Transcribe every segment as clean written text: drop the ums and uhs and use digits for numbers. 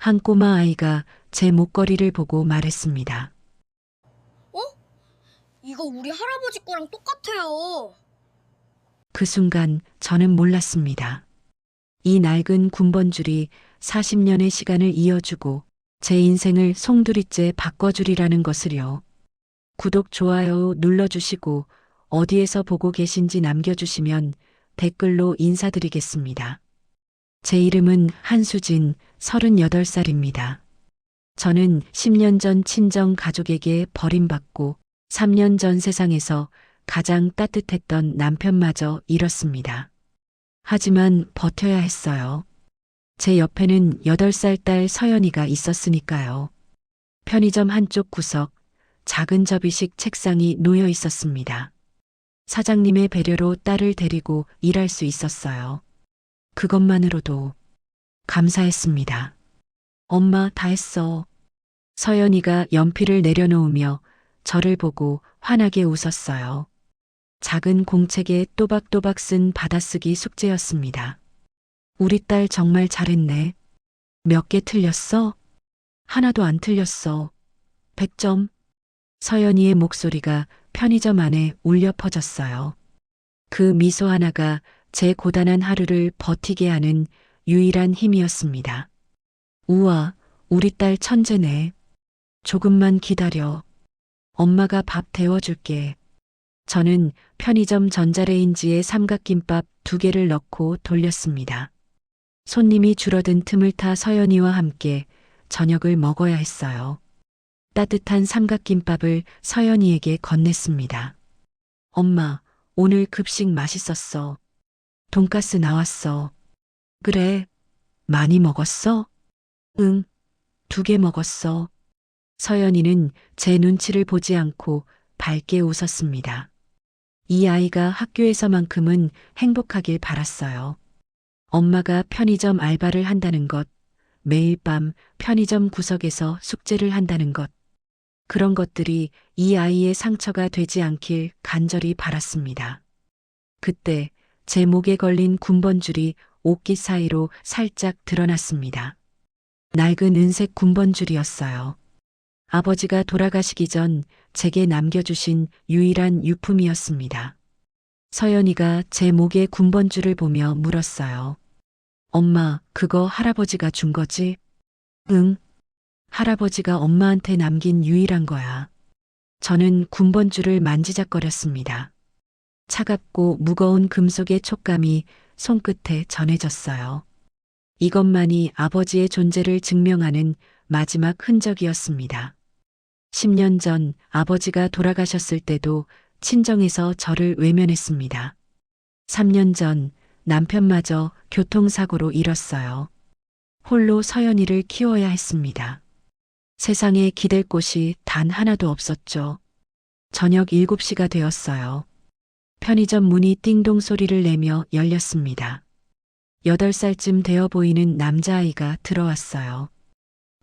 한 꼬마 아이가 제 목걸이를 보고 말했습니다. 어? 이거 우리 할아버지 거랑 똑같아요. 그 순간 저는 몰랐습니다. 이 낡은 군번줄이 40년의 시간을 이어주고 제 인생을 송두리째 바꿔주리라는 것을요. 구독, 좋아요 눌러주시고 어디에서 보고 계신지 남겨주시면 댓글로 인사드리겠습니다. 제 이름은 한수진, 38살입니다. 저는 10년 전 친정 가족에게 버림받고 3년 전 세상에서 가장 따뜻했던 남편마저 잃었습니다. 하지만 버텨야 했어요. 제 옆에는 8살 딸 서연이가 있었으니까요. 편의점 한쪽 구석, 작은 접이식 책상이 놓여 있었습니다. 사장님의 배려로 딸을 데리고 일할 수 있었어요. 그것만으로도 감사했습니다. 엄마 다 했어. 서연이가 연필을 내려놓으며 저를 보고 환하게 웃었어요. 작은 공책에 또박또박 쓴 받아쓰기 숙제였습니다. 우리 딸 정말 잘했네. 몇 개 틀렸어? 하나도 안 틀렸어. 100점. 서연이의 목소리가 편의점 안에 울려 퍼졌어요. 그 미소 하나가 제 고단한 하루를 버티게 하는 유일한 힘이었습니다. 우와, 우리 딸 천재네. 조금만 기다려. 엄마가 밥 데워줄게. 저는 편의점 전자레인지에 삼각김밥 2개를 넣고 돌렸습니다. 손님이 줄어든 틈을 타 서연이와 함께 저녁을 먹어야 했어요. 따뜻한 삼각김밥을 서연이에게 건넸습니다. 엄마, 오늘 급식 맛있었어. 돈가스 나왔어. 그래, 많이 먹었어? 응, 2개 먹었어. 서연이는 제 눈치를 보지 않고 밝게 웃었습니다. 이 아이가 학교에서만큼은 행복하길 바랐어요. 엄마가 편의점 알바를 한다는 것, 매일 밤 편의점 구석에서 숙제를 한다는 것, 그런 것들이 이 아이의 상처가 되지 않길 간절히 바랐습니다. 그때 제 목에 걸린 군번줄이 옷깃 사이로 살짝 드러났습니다. 낡은 은색 군번줄이었어요. 아버지가 돌아가시기 전 제게 남겨주신 유일한 유품이었습니다. 서연이가 제 목에 군번줄을 보며 물었어요. 엄마, 그거 할아버지가 준 거지? 응. 할아버지가 엄마한테 남긴 유일한 거야. 저는 군번줄을 만지작거렸습니다. 차갑고 무거운 금속의 촉감이 손끝에 전해졌어요. 이것만이 아버지의 존재를 증명하는 마지막 흔적이었습니다. 10년 전 아버지가 돌아가셨을 때도 친정에서 저를 외면했습니다. 3년 전 남편마저 교통사고로 잃었어요. 홀로 서연이를 키워야 했습니다. 세상에 기댈 곳이 단 하나도 없었죠. 저녁 7시가 되었어요. 편의점 문이 띵동 소리를 내며 열렸습니다. 8살쯤 되어 보이는 남자아이가 들어왔어요.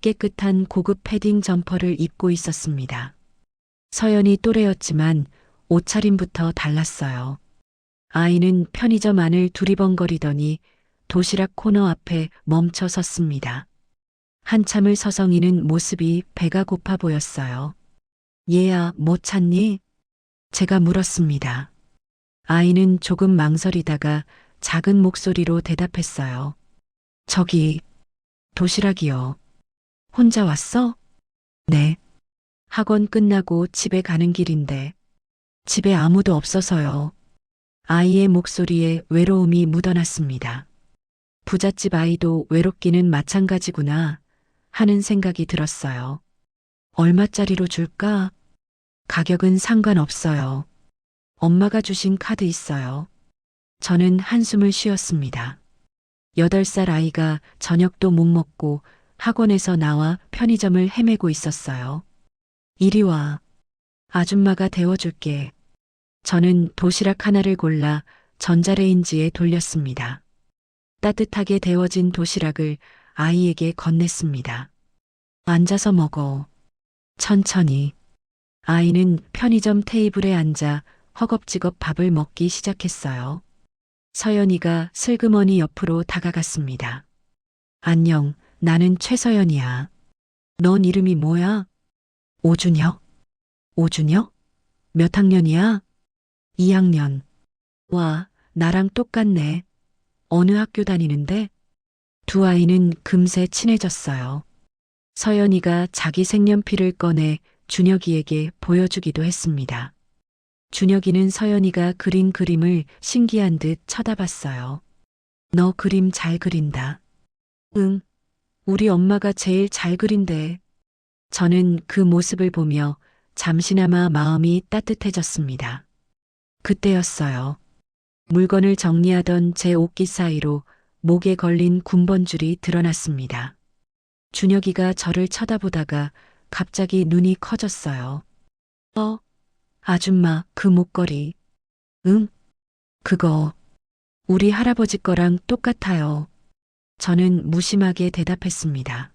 깨끗한 고급 패딩 점퍼를 입고 있었습니다. 서연이 또래였지만 옷차림부터 달랐어요. 아이는 편의점 안을 두리번거리더니 도시락 코너 앞에 멈춰 섰습니다. 한참을 서성이는 모습이 배가 고파 보였어요. 얘야, 뭐 찾니? 제가 물었습니다. 아이는 조금 망설이다가 작은 목소리로 대답했어요. 저기, 도시락이요. 혼자 왔어? 네. 학원 끝나고 집에 가는 길인데 집에 아무도 없어서요. 아이의 목소리에 외로움이 묻어났습니다. 부잣집 아이도 외롭기는 마찬가지구나 하는 생각이 들었어요. 얼마짜리로 줄까? 가격은 상관없어요. 엄마가 주신 카드 있어요. 저는 한숨을 쉬었습니다. 8살 아이가 저녁도 못 먹고 학원에서 나와 편의점을 헤매고 있었어요. 이리 와. 아줌마가 데워줄게. 저는 도시락 하나를 골라 전자레인지에 돌렸습니다. 따뜻하게 데워진 도시락을 아이에게 건넸습니다. 앉아서 먹어. 천천히. 아이는 편의점 테이블에 앉아 허겁지겁 밥을 먹기 시작했어요. 서연이가 슬그머니 옆으로 다가갔습니다. 안녕, 나는 최서연이야. 넌 이름이 뭐야? 오준혁. 오준혁? 몇 학년이야? 2학년. 와, 나랑 똑같네. 어느 학교 다니는데? 두 아이는 금세 친해졌어요. 서연이가 자기 색연필을 꺼내 준혁이에게 보여주기도 했습니다. 준혁이는 서연이가 그린 그림을 신기한 듯 쳐다봤어요. 너 그림 잘 그린다. 응, 우리 엄마가 제일 잘 그린대. 저는 그 모습을 보며 잠시나마 마음이 따뜻해졌습니다. 그때였어요. 물건을 정리하던 제 옷깃 사이로 목에 걸린 군번줄이 드러났습니다. 준혁이가 저를 쳐다보다가 갑자기 눈이 커졌어요. 아줌마, 그 목걸이. 응? 그거 우리 할아버지 거랑 똑같아요. 저는 무심하게 대답했습니다.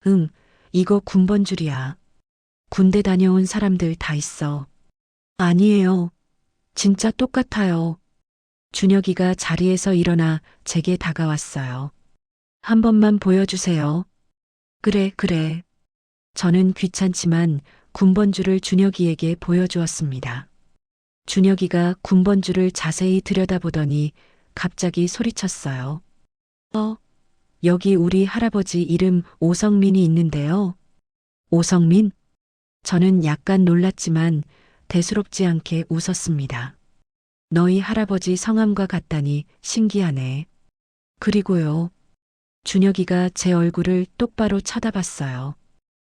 응, 이거 군번줄이야. 군대 다녀온 사람들 다 있어. 아니에요. 진짜 똑같아요. 준혁이가 자리에서 일어나 제게 다가왔어요. 한 번만 보여주세요. 그래, 그래. 저는 귀찮지만 군번줄을 준혁이에게 보여주었습니다. 준혁이가 군번줄을 자세히 들여다보더니 갑자기 소리쳤어요. 여기 우리 할아버지 이름 오성민이 있는데요. 오성민? 저는 약간 놀랐지만 대수롭지 않게 웃었습니다. 너희 할아버지 성함과 같다니 신기하네. 그리고요. 준혁이가 제 얼굴을 똑바로 쳐다봤어요.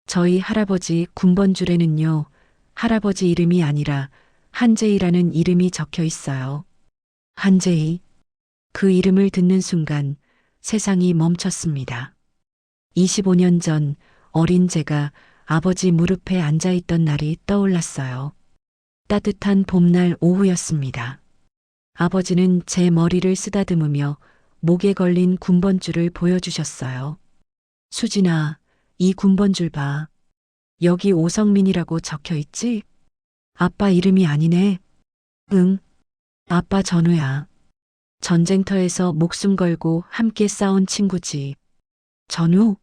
저희 할아버지 군번줄에는요, 할아버지 이름이 아니라 한재희라는 이름이 적혀 있어요. 한재희. 그 이름을 듣는 순간 세상이 멈췄습니다. 25년 전 어린 제가 아버지 무릎에 앉아 있던 날이 떠올랐어요. 따뜻한 봄날 오후였습니다. 아버지는 제 머리를 쓰다듬으며 목에 걸린 군번줄을 보여주셨어요. 수진아, 이 군번줄 봐. 여기 오성민이라고 적혀 있지? 아빠 이름이 아니네. 응, 아빠 전우야. 전쟁터에서 목숨 걸고 함께 싸운 친구지. 전우?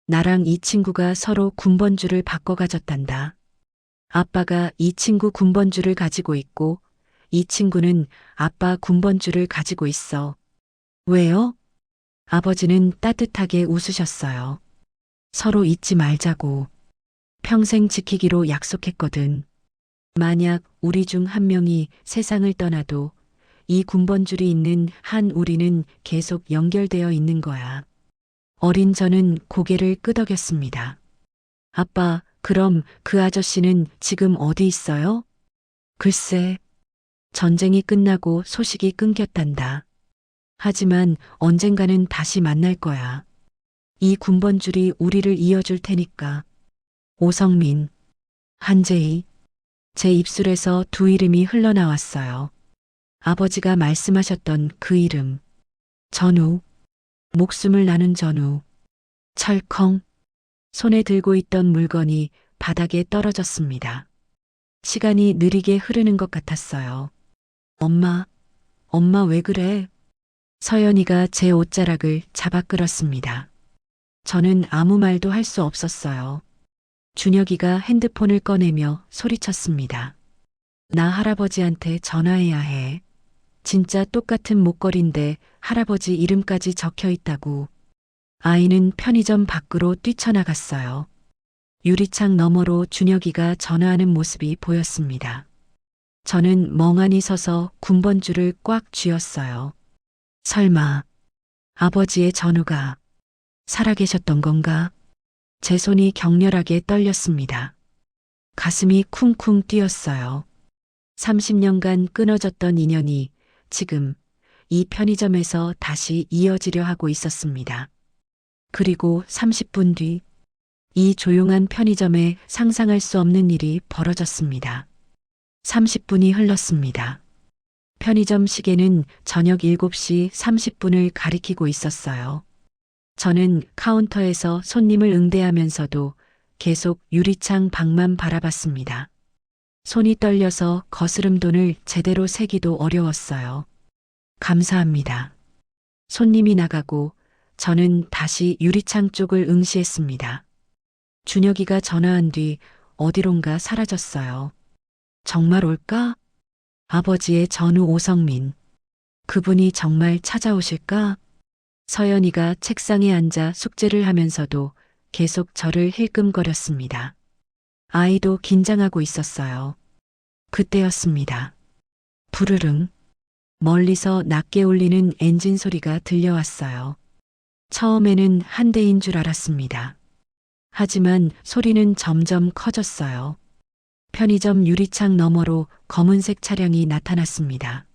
나랑 이 친구가 서로 군번줄을 바꿔 가졌단다. 아빠가 이 친구 군번줄을 가지고 있고 이 친구는 아빠 군번줄을 가지고 있어. 왜요? 아버지는 따뜻하게 웃으셨어요. 서로 잊지 말자고. 평생 지키기로 약속했거든. 만약 우리 중 한 명이 세상을 떠나도 이 군번줄이 있는 한 우리는 계속 연결되어 있는 거야. 어린 저는 고개를 끄덕였습니다. 아빠, 그럼 그 아저씨는 지금 어디 있어요? 글쎄, 전쟁이 끝나고 소식이 끊겼단다. 하지만 언젠가는 다시 만날 거야. 이 군번줄이 우리를 이어줄 테니까. 오성민, 한재희. 제 입술에서 두 이름이 흘러나왔어요. 아버지가 말씀하셨던 그 이름. 전우. 목숨을 나눈 전우. 철컹. 손에 들고 있던 물건이 바닥에 떨어졌습니다. 시간이 느리게 흐르는 것 같았어요. 엄마 왜 그래? 서연이가 제 옷자락을 잡아 끌었습니다. 저는 아무 말도 할 수 없었어요. 준혁이가 핸드폰을 꺼내며 소리쳤습니다. 나 할아버지한테 전화해야 해. 진짜 똑같은 목걸이인데 할아버지 이름까지 적혀 있다고. 아이는 편의점 밖으로 뛰쳐나갔어요. 유리창 너머로 준혁이가 전화하는 모습이 보였습니다. 저는 멍하니 서서 군번줄을 꽉 쥐었어요. 설마 아버지의 전우가 살아계셨던 건가? 제 손이 격렬하게 떨렸습니다. 가슴이 쿵쿵 뛰었어요. 30년간 끊어졌던 인연이 지금 이 편의점에서 다시 이어지려 하고 있었습니다. 그리고 30분 뒤, 이 조용한 편의점에 상상할 수 없는 일이 벌어졌습니다. 30분이 흘렀습니다. 편의점 시계는 저녁 7시 30분을 가리키고 있었어요. 저는 카운터에서 손님을 응대하면서도 계속 유리창 밖만 바라봤습니다. 손이 떨려서 거스름 돈을 제대로 세기도 어려웠어요. 감사합니다. 손님이 나가고 저는 다시 유리창 쪽을 응시했습니다. 준혁이가 전화한 뒤 어디론가 사라졌어요. 정말 올까? 아버지의 전우 오성민. 그분이 정말 찾아오실까? 서연이가 책상에 앉아 숙제를 하면서도 계속 저를 힐끔거렸습니다. 아이도 긴장하고 있었어요. 그때였습니다. 부르릉. 멀리서 낮게 울리는 엔진 소리가 들려왔어요. 처음에는 한 대인 줄 알았습니다. 하지만 소리는 점점 커졌어요. 편의점 유리창 너머로 검은색 차량이 나타났습니다.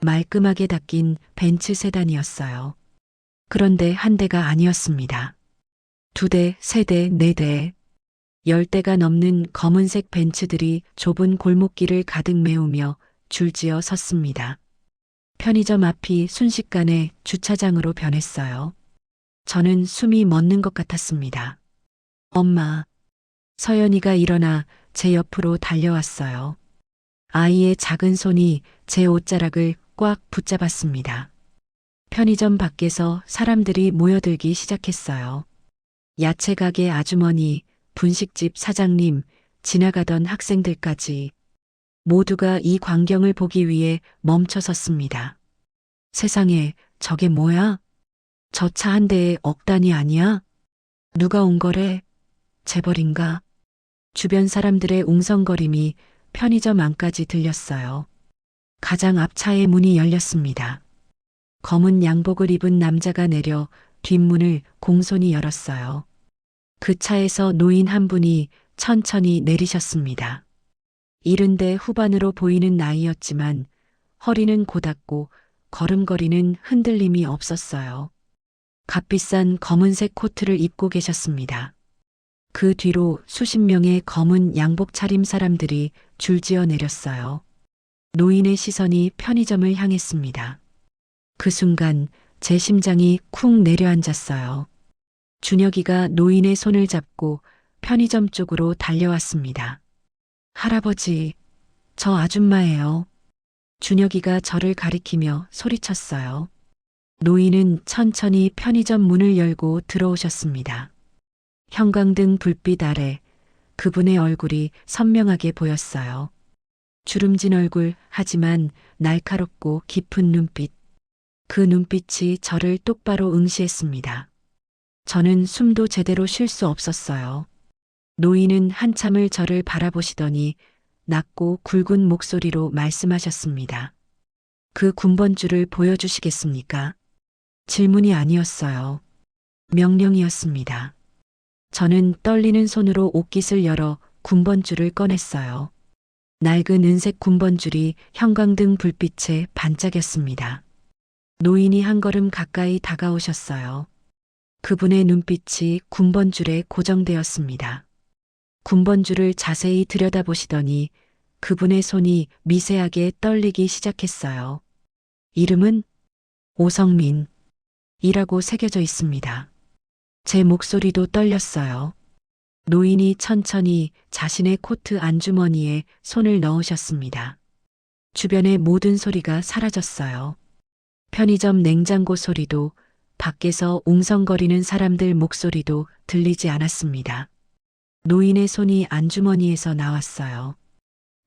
말끔하게 닦인 벤츠 세단이었어요. 그런데 한 대가 아니었습니다. 2대, 3대, 4대. 10대가 넘는 검은색 벤츠들이 좁은 골목길을 가득 메우며 줄지어 섰습니다. 편의점 앞이 순식간에 주차장으로 변했어요. 저는 숨이 멎는 것 같았습니다. 엄마. 서연이가 일어나 제 옆으로 달려왔어요. 아이의 작은 손이 제 옷자락을 꽉 붙잡았습니다. 편의점 밖에서 사람들이 모여들기 시작했어요. 야채 가게 아주머니, 분식집 사장님, 지나가던 학생들까지 모두가 이 광경을 보기 위해 멈춰 섰습니다. 세상에, 저게 뭐야? 저 차 한 대에 억 단위 아니야? 누가 온 거래? 재벌인가? 주변 사람들의 웅성거림이 편의점 안까지 들렸어요. 가장 앞 차의 문이 열렸습니다. 검은 양복을 입은 남자가 내려 뒷문을 공손히 열었어요. 그 차에서 노인 한 분이 천천히 내리셨습니다. 70대 후반으로 보이는 나이였지만 허리는 고닫고 걸음걸이는 흔들림이 없었어요. 값비싼 검은색 코트를 입고 계셨습니다. 그 뒤로 수십 명의 검은 양복 차림 사람들이 줄지어 내렸어요. 노인의 시선이 편의점을 향했습니다. 그 순간 제 심장이 쿵 내려앉았어요. 준혁이가 노인의 손을 잡고 편의점 쪽으로 달려왔습니다. 할아버지, 저 아줌마예요. 준혁이가 저를 가리키며 소리쳤어요. 노인은 천천히 편의점 문을 열고 들어오셨습니다. 형광등 불빛 아래 그분의 얼굴이 선명하게 보였어요. 주름진 얼굴, 하지만 날카롭고 깊은 눈빛. 그 눈빛이 저를 똑바로 응시했습니다. 저는 숨도 제대로 쉴 수 없었어요. 노인은 한참을 저를 바라보시더니 낮고 굵은 목소리로 말씀하셨습니다. 그 군번줄을 보여주시겠습니까? 질문이 아니었어요. 명령이었습니다. 저는 떨리는 손으로 옷깃을 열어 군번줄을 꺼냈어요. 낡은 은색 군번줄이 형광등 불빛에 반짝였습니다. 노인이 한 걸음 가까이 다가오셨어요. 그분의 눈빛이 군번줄에 고정되었습니다. 군번줄을 자세히 들여다보시더니 그분의 손이 미세하게 떨리기 시작했어요. 이름은 오성민 이라고 새겨져 있습니다. 제 목소리도 떨렸어요. 노인이 천천히 자신의 코트 안주머니에 손을 넣으셨습니다. 주변의 모든 소리가 사라졌어요. 편의점 냉장고 소리도, 밖에서 웅성거리는 사람들 목소리도 들리지 않았습니다. 노인의 손이 안주머니에서 나왔어요.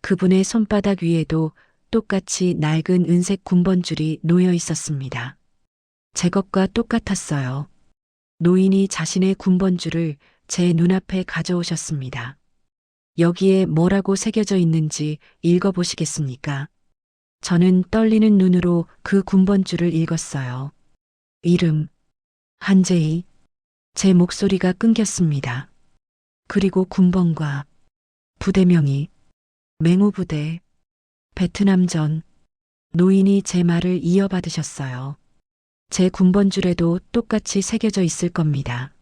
그분의 손바닥 위에도 똑같이 낡은 은색 군번줄이 놓여 있었습니다. 제 것과 똑같았어요. 노인이 자신의 군번줄을 제 눈앞에 가져오셨습니다. 여기에 뭐라고 새겨져 있는지 읽어보시겠습니까? 저는 떨리는 눈으로 그 군번줄을 읽었어요. 이름, 한재희. 제 목소리가 끊겼습니다. 그리고 군번과 부대명이, 맹호부대, 베트남전. 노인이 제 말을 이어받으셨어요. 제 군번줄에도 똑같이 새겨져 있을 겁니다.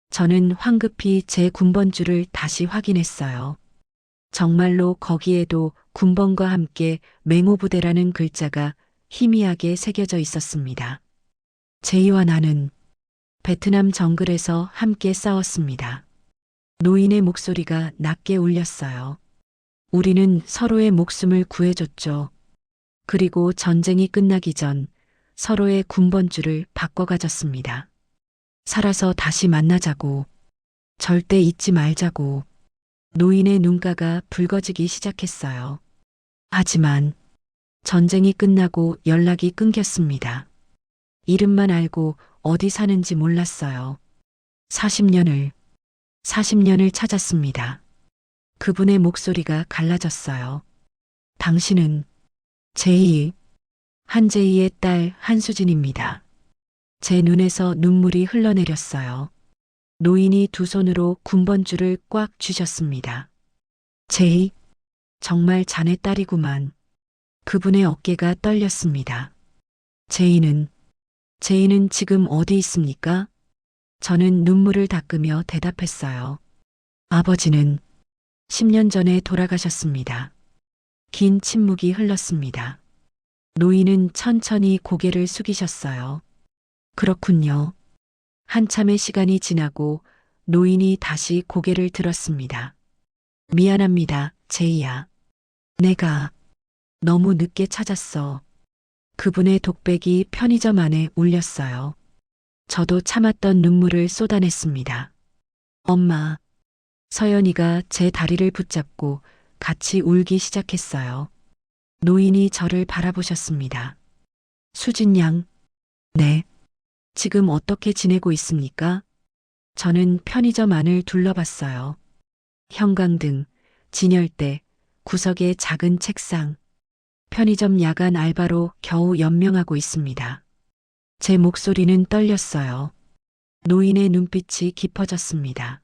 저는 황급히 제 군번줄을 다시 확인했어요. 정말로 거기에도 군번과 함께 맹호부대라는 글자가 희미하게 새겨져 있었습니다. 제이와 나는 베트남 정글에서 함께 싸웠습니다. 노인의 목소리가 낮게 울렸어요. 우리는 서로의 목숨을 구해줬죠. 그리고 전쟁이 끝나기 전 서로의 군번줄을 바꿔 가졌습니다. 살아서 다시 만나자고. 절대 잊지 말자고. 노인의 눈가가 붉어지기 시작했어요. 하지만 전쟁이 끝나고 연락이 끊겼습니다. 이름만 알고 어디 사는지 몰랐어요. 40년을 찾았습니다. 그분의 목소리가 갈라졌어요. 당신은 제이, 한제이의 딸 한수진입니다. 제 눈에서 눈물이 흘러내렸어요. 노인이 두 손으로 군번줄을 꽉 쥐셨습니다. 제이, 정말 자네 딸이구만. 그분의 어깨가 떨렸습니다. 제이는 지금 어디 있습니까? 저는 눈물을 닦으며 대답했어요. 아버지는 10년 전에 돌아가셨습니다. 긴 침묵이 흘렀습니다. 노인은 천천히 고개를 숙이셨어요. 그렇군요. 한참의 시간이 지나고 노인이 다시 고개를 들었습니다. 미안합니다, 제이야. 내가 너무 늦게 찾았어. 그분의 독백이 편의점 안에 울렸어요. 저도 참았던 눈물을 쏟아냈습니다. 엄마, 서연이가 제 다리를 붙잡고 같이 울기 시작했어요. 노인이 저를 바라보셨습니다. 수진 양, 네. 지금 어떻게 지내고 있습니까? 저는 편의점 안을 둘러봤어요. 형광등, 진열대, 구석에 작은 책상. 편의점 야간 알바로 겨우 연명하고 있습니다. 제 목소리는 떨렸어요. 노인의 눈빛이 깊어졌습니다.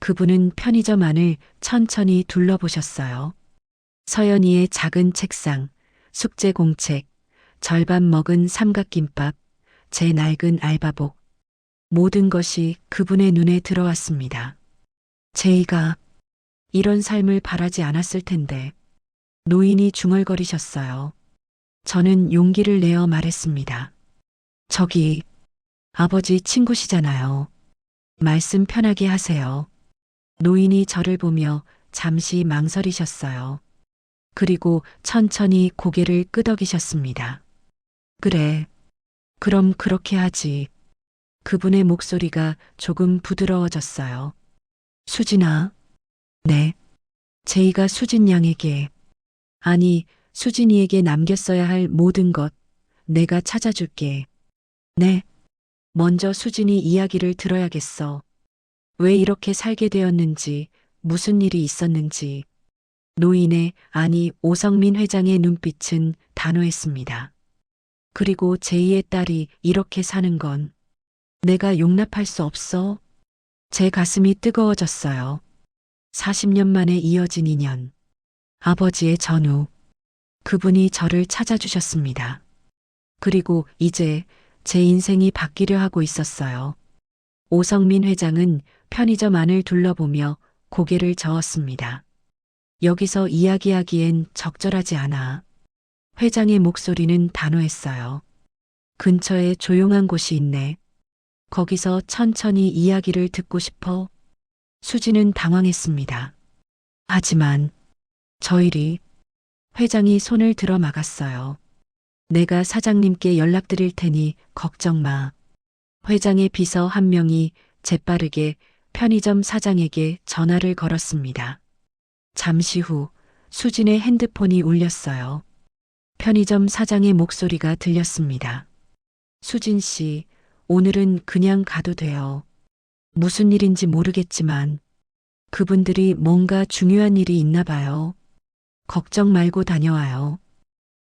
그분은 편의점 안을 천천히 둘러보셨어요. 서연이의 작은 책상, 숙제 공책, 절반 먹은 삼각김밥, 제 낡은 알바복. 모든 것이 그분의 눈에 들어왔습니다. 제이가 이런 삶을 바라지 않았을 텐데. 노인이 중얼거리셨어요. 저는 용기를 내어 말했습니다. 저기, 아버지 친구시잖아요. 말씀 편하게 하세요. 노인이 저를 보며 잠시 망설이셨어요. 그리고 천천히 고개를 끄덕이셨습니다. 그래, 그럼 그렇게 하지. 그분의 목소리가 조금 부드러워졌어요. 수진아, 네. 제이가 수진 양에게, 아니, 수진이에게 남겼어야 할 모든 것, 내가 찾아줄게. 네. 먼저 수진이 이야기를 들어야겠어. 왜 이렇게 살게 되었는지, 무슨 일이 있었는지. 노인의, 아니, 오성민 회장의 눈빛은 단호했습니다. 그리고 제이의 딸이 이렇게 사는 건 내가 용납할 수 없어. 제 가슴이 뜨거워졌어요. 40년 만에 이어진 인연. 아버지의 전후. 그분이 저를 찾아주셨습니다. 그리고 이제 제 인생이 바뀌려 하고 있었어요. 오성민 회장은 편의점 안을 둘러보며 고개를 저었습니다. 여기서 이야기하기엔 적절하지 않아. 회장의 목소리는 단호했어요. 근처에 조용한 곳이 있네. 거기서 천천히 이야기를 듣고 싶어. 수지는 당황했습니다. 하지만 저일이 회장이 손을 들어 막았어요. 내가 사장님께 연락드릴 테니 걱정 마. 회장의 비서 한 명이 재빠르게 편의점 사장에게 전화를 걸었습니다. 잠시 후 수진의 핸드폰이 울렸어요. 편의점 사장의 목소리가 들렸습니다. 수진 씨, 오늘은 그냥 가도 돼요. 무슨 일인지 모르겠지만 그분들이 뭔가 중요한 일이 있나 봐요. 걱정 말고 다녀와요.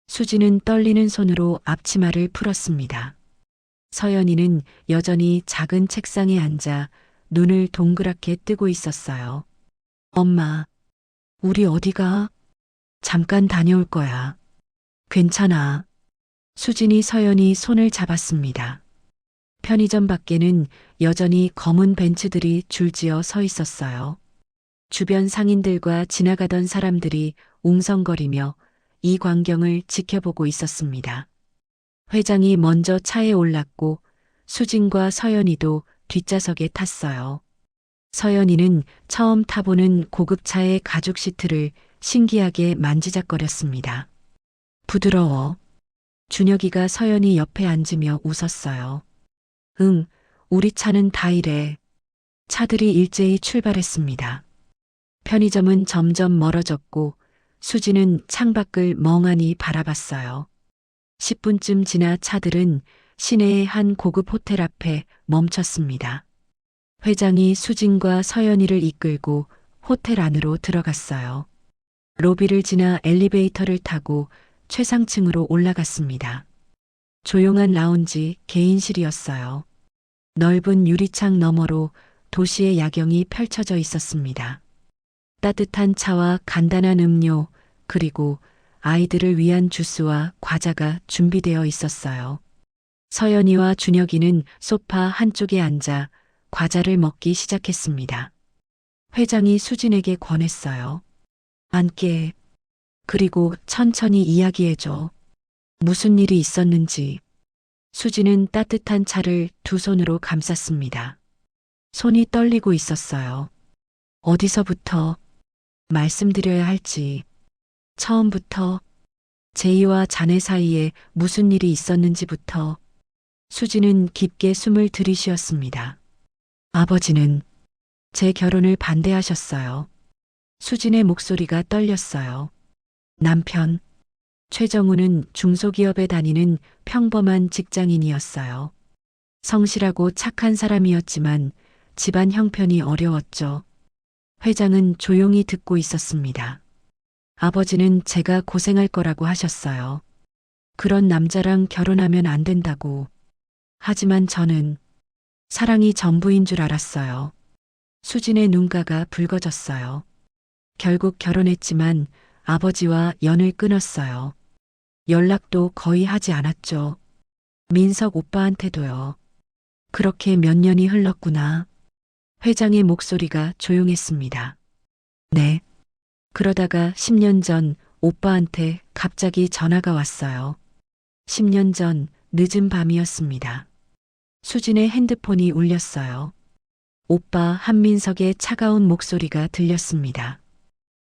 수진은 떨리는 손으로 앞치마를 풀었습니다. 서연이는 여전히 작은 책상에 앉아 눈을 동그랗게 뜨고 있었어요. 엄마, 우리 어디가? 잠깐 다녀올 거야. 괜찮아. 수진이 서연이 손을 잡았습니다. 편의점 밖에는 여전히 검은 벤츠들이 줄지어 서 있었어요. 주변 상인들과 지나가던 사람들이 웅성거리며 이 광경을 지켜보고 있었습니다. 회장이 먼저 차에 올랐고 수진과 서연이도 뒷좌석에 탔어요. 서연이는 처음 타보는 고급차의 가죽 시트를 신기하게 만지작거렸습니다. 부드러워. 준혁이가 서연이 옆에 앉으며 웃었어요. 응, 우리 차는 다 이래. 차들이 일제히 출발했습니다. 편의점은 점점 멀어졌고 수지는 창밖을 멍하니 바라봤어요. 10분쯤 지나 차들은 시내의 한 고급 호텔 앞에 멈췄습니다. 회장이 수진과 서연이를 이끌고 호텔 안으로 들어갔어요. 로비를 지나 엘리베이터를 타고 최상층으로 올라갔습니다. 조용한 라운지 개인실이었어요. 넓은 유리창 너머로 도시의 야경이 펼쳐져 있었습니다. 따뜻한 차와 간단한 음료, 그리고 아이들을 위한 주스와 과자가 준비되어 있었어요. 서연이와 준혁이는 소파 한쪽에 앉아 과자를 먹기 시작했습니다. 회장이 수진에게 권했어요. 앉게. 그리고 천천히 이야기해줘. 무슨 일이 있었는지. 수진은 따뜻한 차를 두 손으로 감쌌습니다. 손이 떨리고 있었어요. 어디서부터 말씀드려야 할지. 처음부터 제이와 자네 사이에 무슨 일이 있었는지부터. 수진은 깊게 숨을 들이쉬었습니다. 아버지는 제 결혼을 반대하셨어요. 수진의 목소리가 떨렸어요. 남편, 최정우는 중소기업에 다니는 평범한 직장인이었어요. 성실하고 착한 사람이었지만 집안 형편이 어려웠죠. 회장은 조용히 듣고 있었습니다. 아버지는 제가 고생할 거라고 하셨어요. 그런 남자랑 결혼하면 안 된다고. 하지만 저는 사랑이 전부인 줄 알았어요. 수진의 눈가가 붉어졌어요. 결국 결혼했지만 아버지와 연을 끊었어요. 연락도 거의 하지 않았죠. 민석 오빠한테도요. 그렇게 몇 년이 흘렀구나. 회장의 목소리가 조용했습니다. 네. 그러다가 10년 전 오빠한테 갑자기 전화가 왔어요. 10년 전 늦은 밤이었습니다. 수진의 핸드폰이 울렸어요. 오빠 한민석의 차가운 목소리가 들렸습니다.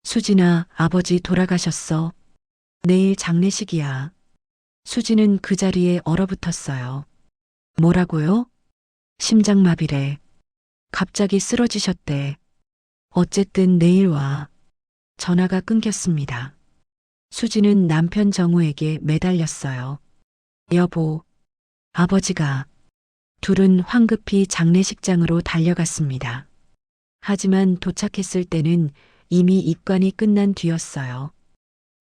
수진아, 아버지 돌아가셨어. 내일 장례식이야. 수진은 그 자리에 얼어붙었어요. 뭐라고요? 심장마비래. 갑자기 쓰러지셨대. 어쨌든 내일 와. 전화가 끊겼습니다. 수진은 남편 정우에게 매달렸어요. 여보, 아버지가. 둘은 황급히 장례식장으로 달려갔습니다. 하지만 도착했을 때는 이미 입관이 끝난 뒤였어요.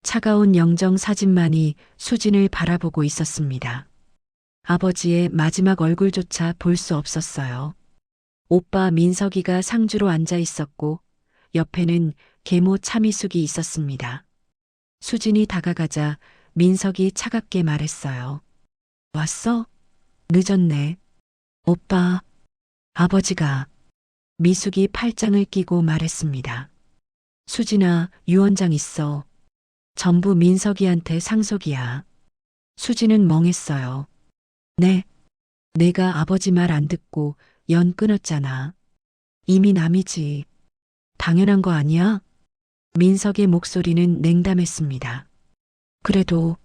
차가운 영정 사진만이 수진을 바라보고 있었습니다. 아버지의 마지막 얼굴조차 볼 수 없었어요. 오빠 민석이가 상주로 앉아 있었고 옆에는 계모 차미숙이 있었습니다. 수진이 다가가자 민석이 차갑게 말했어요. 왔어? 늦었네. 오빠, 아버지가. 미숙이 팔짱을 끼고 말했습니다. 수진아, 유언장 있어. 전부 민석이한테 상속이야. 수진은 멍했어요. 네. 내가 아버지 말 안 듣고 연 끊었잖아. 이미 남이지. 당연한 거 아니야? 민석의 목소리는 냉담했습니다. 그래도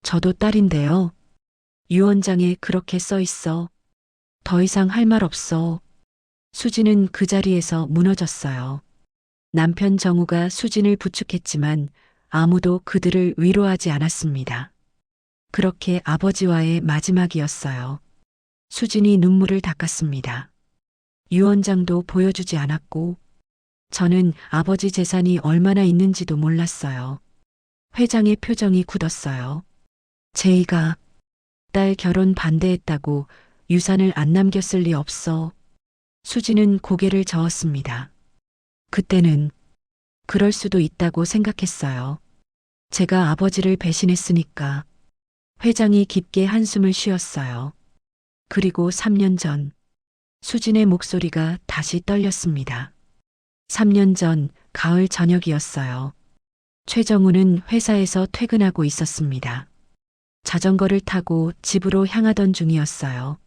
저도 딸인데요. 유언장에 그렇게 써 있어. 더 이상 할 말 없어. 수진은 그 자리에서 무너졌어요. 남편 정우가 수진을 부축했지만 아무도 그들을 위로하지 않았습니다. 그렇게 아버지와의 마지막이었어요. 수진이 눈물을 닦았습니다. 유언장도 보여주지 않았고 저는 아버지 재산이 얼마나 있는지도 몰랐어요. 회장의 표정이 굳었어요. 제이가 딸 결혼 반대했다고 유산을 안 남겼을 리 없어. 수지는 고개를 저었습니다. 그때는 그럴 수도 있다고 생각했어요. 제가 아버지를 배신했으니까. 회장이 깊게 한숨을 쉬었어요. 그리고 3년 전 수진의 목소리가 다시 떨렸습니다. 3년 전 가을 저녁이었어요. 최정우는 회사에서 퇴근하고 있었습니다. 자전거를 타고 집으로 향하던 중이었어요.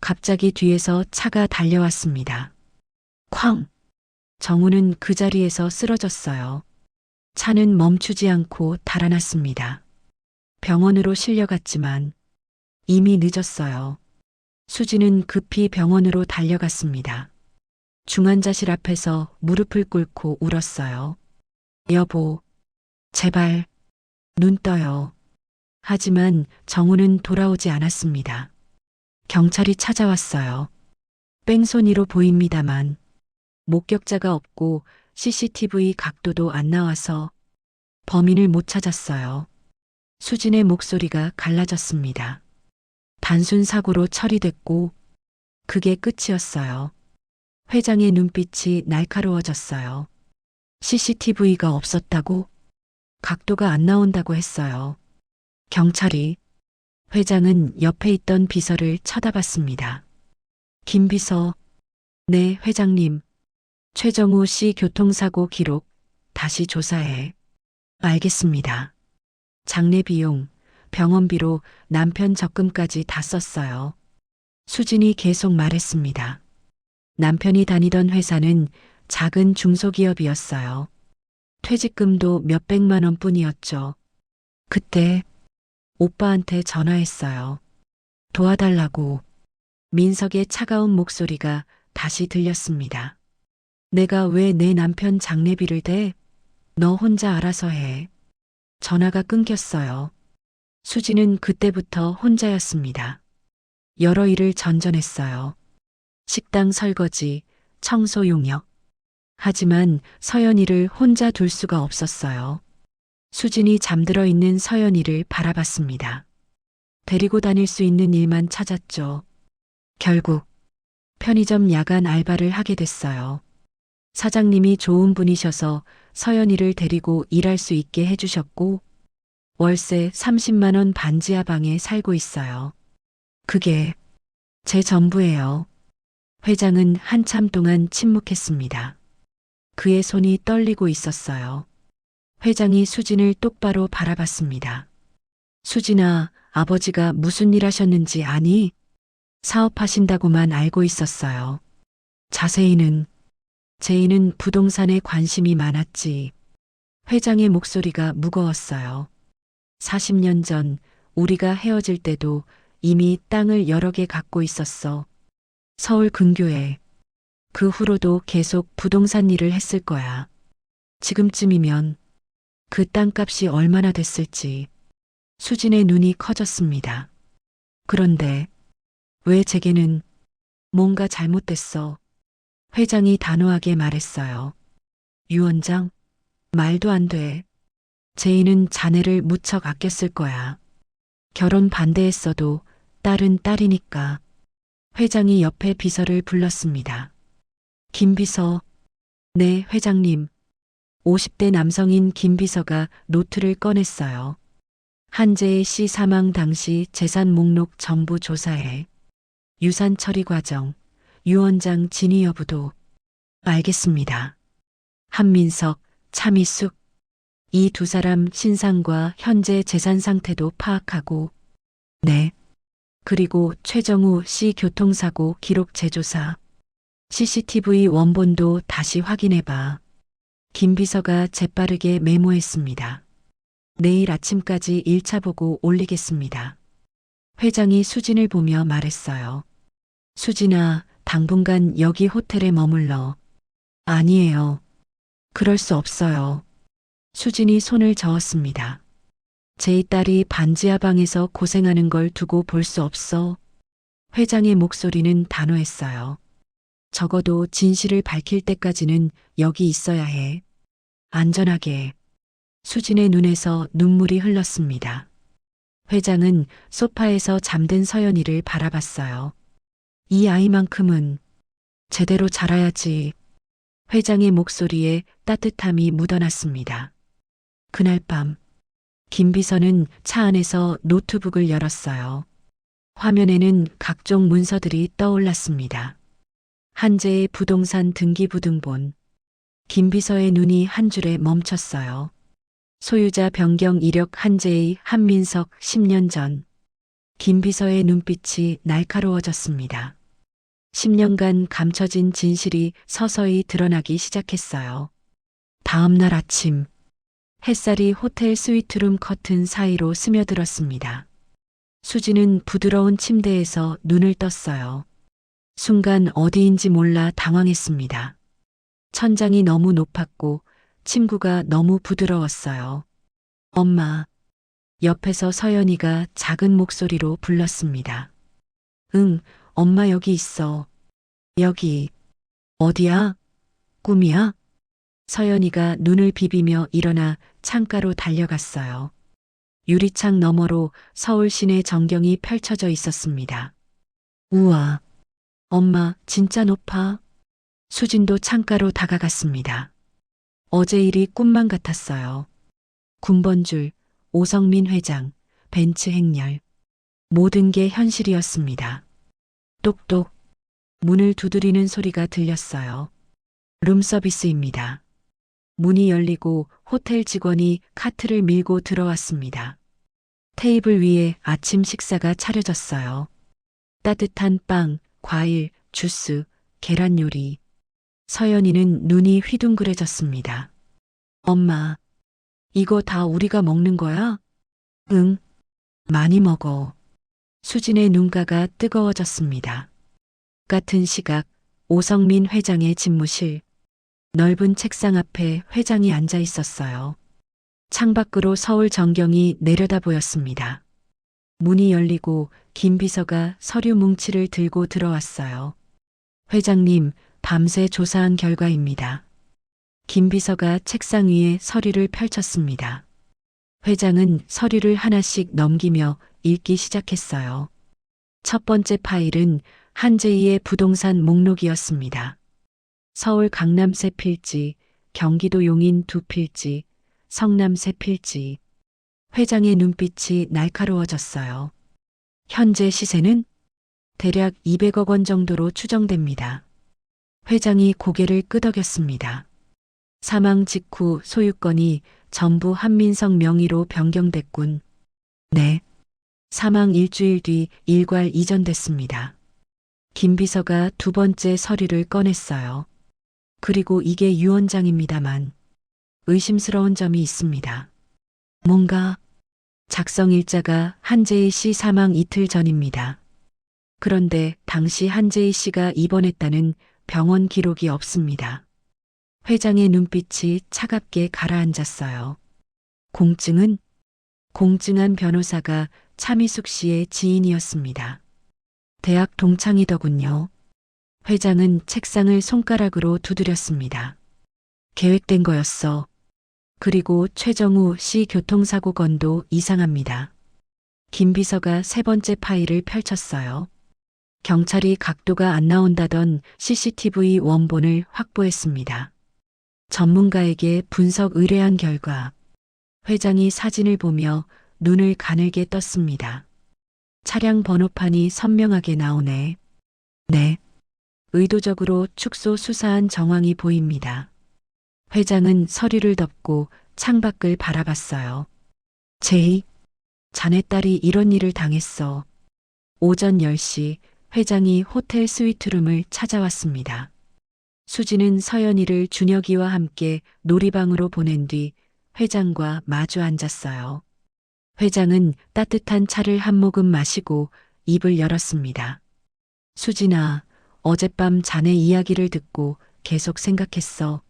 갑자기 뒤에서 차가 달려왔습니다. 쾅! 정우는 그 자리에서 쓰러졌어요. 차는 멈추지 않고 달아났습니다. 병원으로 실려갔지만 이미 늦었어요. 수지는 급히 병원으로 달려갔습니다. 중환자실 앞에서 무릎을 꿇고 울었어요. 여보, 제발, 눈 떠요. 하지만 정우는 돌아오지 않았습니다. 경찰이 찾아왔어요. 뺑소니로 보입니다만 목격자가 없고 CCTV 각도도 안 나와서 범인을 못 찾았어요. 수진의 목소리가 갈라졌습니다. 단순 사고로 처리됐고 그게 끝이었어요. 회장의 눈빛이 날카로워졌어요. CCTV가 없었다고? 각도가 안 나온다고 했어요. 경찰이. 회장은 옆에 있던 비서를 쳐다봤습니다. 김 비서. 네, 회장님. 최정우 씨 교통사고 기록 다시 조사해. 알겠습니다. 장례 비용, 병원비로 남편 적금까지 다 썼어요. 수진이 계속 말했습니다. 남편이 다니던 회사는 작은 중소기업이었어요. 퇴직금도 몇백만 원뿐이었죠. 그때 오빠한테 전화했어요. 도와달라고. 민석의 차가운 목소리가 다시 들렸습니다. 내가 왜 내 남편 장례비를 대? 너 혼자 알아서 해. 전화가 끊겼어요. 수지는 그때부터 혼자였습니다. 여러 일을 전전했어요. 식당 설거지, 청소 용역. 하지만 서연이를 혼자 둘 수가 없었어요. 수진이 잠들어 있는 서연이를 바라봤습니다. 데리고 다닐 수 있는 일만 찾았죠. 결국 편의점 야간 알바를 하게 됐어요. 사장님이 좋은 분이셔서 서연이를 데리고 일할 수 있게 해주셨고 월세 30만 원 반지하 방에 살고 있어요. 그게 제 전부예요. 회장은 한참 동안 침묵했습니다. 그의 손이 떨리고 있었어요. 회장이 수진을 똑바로 바라봤습니다. 수진아, 아버지가 무슨 일 하셨는지 아니? 사업하신다고만 알고 있었어요. 자세히는 제이는 부동산에 관심이 많았지. 회장의 목소리가 무거웠어요. 40년 전 우리가 헤어질 때도 이미 땅을 여러 개 갖고 있었어. 서울 근교에. 그 후로도 계속 부동산 일을 했을 거야. 지금쯤이면 그 땅값이 얼마나 됐을지. 수진의 눈이 커졌습니다. 그런데 왜 제게는 뭔가 잘못됐어. 회장이 단호하게 말했어요. 유 원장, 말도 안 돼. 제이는 자네를 무척 아꼈을 거야. 결혼 반대했어도 딸은 딸이니까. 회장이 옆에 비서를 불렀습니다. 김 비서. 네, 회장님. 50대 남성인 김 비서가 노트를 꺼냈어요. 한재의 씨 사망 당시 재산 목록 전부 조사해. 유산 처리 과정, 유 원장 진위 여부도. 알겠습니다. 한민석, 차미숙. 이 두 사람 신상과 현재 재산 상태도 파악하고. 네. 그리고 최정우 씨 교통사고 기록 재조사. CCTV 원본도 다시 확인해봐. 김 비서가 재빠르게 메모했습니다. 내일 아침까지 1차 보고 올리겠습니다. 회장이 수진을 보며 말했어요. 수진아, 당분간 여기 호텔에 머물러. 아니에요. 그럴 수 없어요. 수진이 손을 저었습니다. 제 딸이 반지하 방에서 고생하는 걸 두고 볼 수 없어. 회장의 목소리는 단호했어요. 적어도 진실을 밝힐 때까지는 여기 있어야 해. 안전하게. 수진의 눈에서 눈물이 흘렀습니다. 회장은 소파에서 잠든 서연이를 바라봤어요. 이 아이만큼은 제대로 자라야지. 회장의 목소리에 따뜻함이 묻어났습니다. 그날 밤, 김 비서는 차 안에서 노트북을 열었어요. 화면에는 각종 문서들이 떠올랐습니다. 한재의 부동산 등기부등본. 김 비서의 눈이 한 줄에 멈췄어요. 소유자 변경 이력 한재의 한민석 10년 전. 김 비서의 눈빛이 날카로워졌습니다. 10년간 감춰진 진실이 서서히 드러나기 시작했어요. 다음 날 아침, 햇살이 호텔 스위트룸 커튼 사이로 스며들었습니다. 수지는 부드러운 침대에서 눈을 떴어요. 순간 어디인지 몰라 당황했습니다. 천장이 너무 높았고 침구가 너무 부드러웠어요. 엄마. 옆에서 서연이가 작은 목소리로 불렀습니다. 응, 엄마 여기 있어. 여기. 어디야? 꿈이야? 서연이가 눈을 비비며 일어나 창가로 달려갔어요. 유리창 너머로 서울 시내 전경이 펼쳐져 있었습니다. 우와. 엄마, 진짜 높아. 수진도 창가로 다가갔습니다. 어제 일이 꿈만 같았어요. 군번줄, 오성민 회장, 벤츠 행렬. 모든 게 현실이었습니다. 똑똑. 문을 두드리는 소리가 들렸어요. 룸서비스입니다. 문이 열리고 호텔 직원이 카트를 밀고 들어왔습니다. 테이블 위에 아침 식사가 차려졌어요. 따뜻한 빵, 과일, 주스, 계란 요리. 서연이는 눈이 휘둥그레졌습니다. 엄마, 이거 다 우리가 먹는 거야? 응, 많이 먹어. 수진의 눈가가 뜨거워졌습니다. 같은 시각, 오성민 회장의 집무실. 넓은 책상 앞에 회장이 앉아 있었어요. 창밖으로 서울 전경이 내려다 보였습니다. 문이 열리고 김 비서가 서류 뭉치를 들고 들어왔어요. 회장님, 밤새 조사한 결과입니다. 김 비서가 책상 위에 서류를 펼쳤습니다. 회장은 서류를 하나씩 넘기며 읽기 시작했어요. 첫 번째 파일은 한제이의 부동산 목록이었습니다. 서울 강남 세 필지, 경기도 용인 두 필지, 성남 세 필지. 회장의 눈빛이 날카로워졌어요. 현재 시세는 대략 200억 원 정도로 추정됩니다. 회장이 고개를 끄덕였습니다. 사망 직후 소유권이 전부 한민석 명의로 변경됐군. 네. 사망 일주일 뒤 일괄 이전됐습니다. 김 비서가 두 번째 서류를 꺼냈어요. 그리고 이게 유언장입니다만 의심스러운 점이 있습니다. 뭔가 작성 일자가 한재희 씨 사망 이틀 전입니다. 그런데 당시 한재희 씨가 입원했다는 병원 기록이 없습니다. 회장의 눈빛이 차갑게 가라앉았어요. 공증은? 공증한 변호사가 차미숙 씨의 지인이었습니다. 대학 동창이더군요. 회장은 책상을 손가락으로 두드렸습니다. 계획된 거였어. 그리고 최정우 씨 교통사고 건도 이상합니다. 김 비서가 세 번째 파일을 펼쳤어요. 경찰이 각도가 안 나온다던 CCTV 원본을 확보했습니다. 전문가에게 분석 의뢰한 결과 회장이 사진을 보며 눈을 가늘게 떴습니다. 차량 번호판이 선명하게 나오네. 네. 의도적으로 축소 수사한 정황이 보입니다. 회장은 서류를 덮고 창밖을 바라봤어요. 제이, 자네 딸이 이런 일을 당했어. 오전 10시 회장이 호텔 스위트룸을 찾아왔습니다. 수지는 서연이를 준혁이와 함께 놀이방으로 보낸 뒤 회장과 마주 앉았어요. 회장은 따뜻한 차를 한 모금 마시고 입을 열었습니다. 수진아, 어젯밤 자네 이야기를 듣고 계속 생각했어.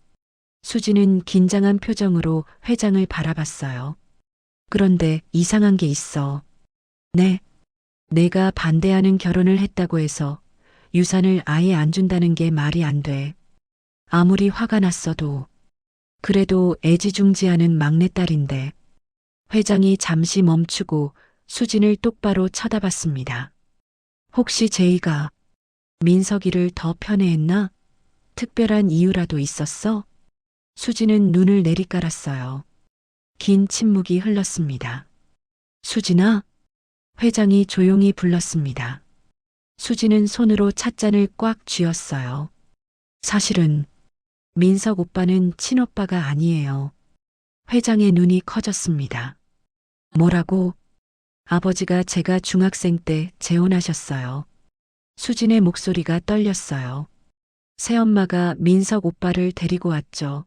수지는 긴장한 표정으로 회장을 바라봤어요. 그런데 이상한 게 있어. 네. 내가 반대하는 결혼을 했다고 해서 유산을 아예 안 준다는 게 말이 안 돼. 아무리 화가 났어도. 그래도 애지중지하는 막내딸인데. 회장이 잠시 멈추고 수진을 똑바로 쳐다봤습니다. 혹시 제이가 민석이를 더 편애했나? 특별한 이유라도 있었어? 수진은 눈을 내리깔았어요. 긴 침묵이 흘렀습니다. 수진아? 회장이 조용히 불렀습니다. 수진은 손으로 찻잔을 꽉 쥐었어요. 사실은 민석 오빠는 친오빠가 아니에요. 회장의 눈이 커졌습니다. 뭐라고? 아버지가 제가 중학생 때 재혼하셨어요. 수진의 목소리가 떨렸어요. 새엄마가 민석 오빠를 데리고 왔죠.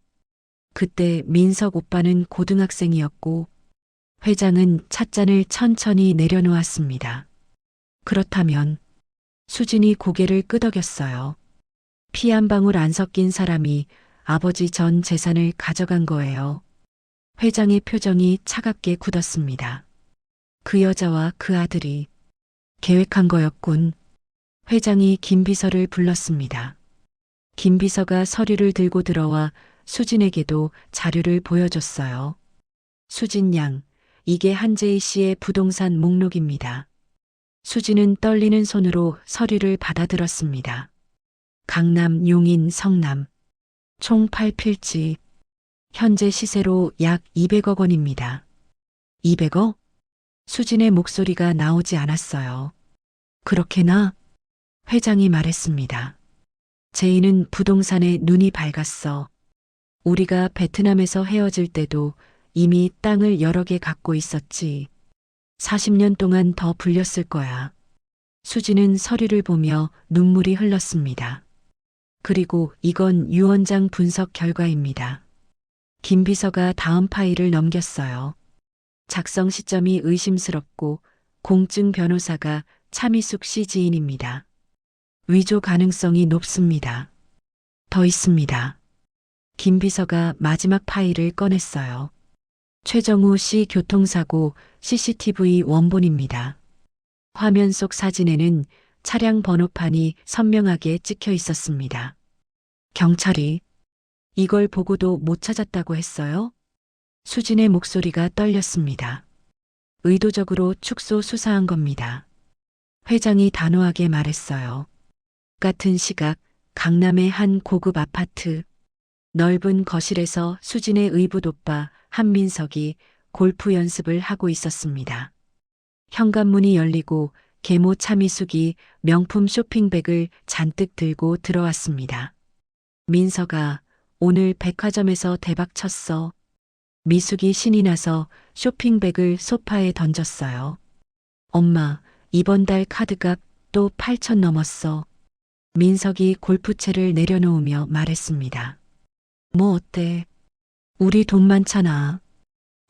그때 민석 오빠는 고등학생이었고 회장은 찻잔을 천천히 내려놓았습니다. 그렇다면 수진이 고개를 끄덕였어요. 피 한 방울 안 섞인 사람이 아버지 전 재산을 가져간 거예요. 회장의 표정이 차갑게 굳었습니다. 그 여자와 그 아들이 계획한 거였군. 회장이 김 비서를 불렀습니다. 김 비서가 서류를 들고 들어와 수진에게도 자료를 보여줬어요. 수진 양, 이게 한재희 씨의 부동산 목록입니다. 수진은 떨리는 손으로 서류를 받아들었습니다. 강남, 용인, 성남. 총 8필지. 현재 시세로 약 200억 원입니다. 200억? 수진의 목소리가 나오지 않았어요. 그렇게나? 회장이 말했습니다. 제이는 부동산에 눈이 밝았어. 우리가 베트남에서 헤어질 때도 이미 땅을 여러 개 갖고 있었지. 40년 동안 더 불렸을 거야. 수지는 서류를 보며 눈물이 흘렀습니다. 그리고 이건 유 원장 분석 결과입니다. 김 비서가 다음 파일을 넘겼어요. 작성 시점이 의심스럽고 공증 변호사가 차미숙 씨 지인입니다. 위조 가능성이 높습니다. 더 있습니다. 김 비서가 마지막 파일을 꺼냈어요. 최정우 씨 교통사고 CCTV 원본입니다. 화면 속 사진에는 차량 번호판이 선명하게 찍혀 있었습니다. 경찰이 이걸 보고도 못 찾았다고 했어요? 수진의 목소리가 떨렸습니다. 의도적으로 축소 수사한 겁니다. 회장이 단호하게 말했어요. 같은 시각 강남의 한 고급 아파트. 넓은 거실에서 수진의 의붓 오빠 한민석이 골프 연습을 하고 있었습니다. 현관문이 열리고 계모 차미숙이 명품 쇼핑백을 잔뜩 들고 들어왔습니다. 민석아, 오늘 백화점에서 대박 쳤어. 미숙이 신이 나서 쇼핑백을 소파에 던졌어요. 엄마, 이번 달 카드값 또 8천 넘었어. 민석이 골프채를 내려놓으며 말했습니다. 뭐 어때? 우리 돈 많잖아.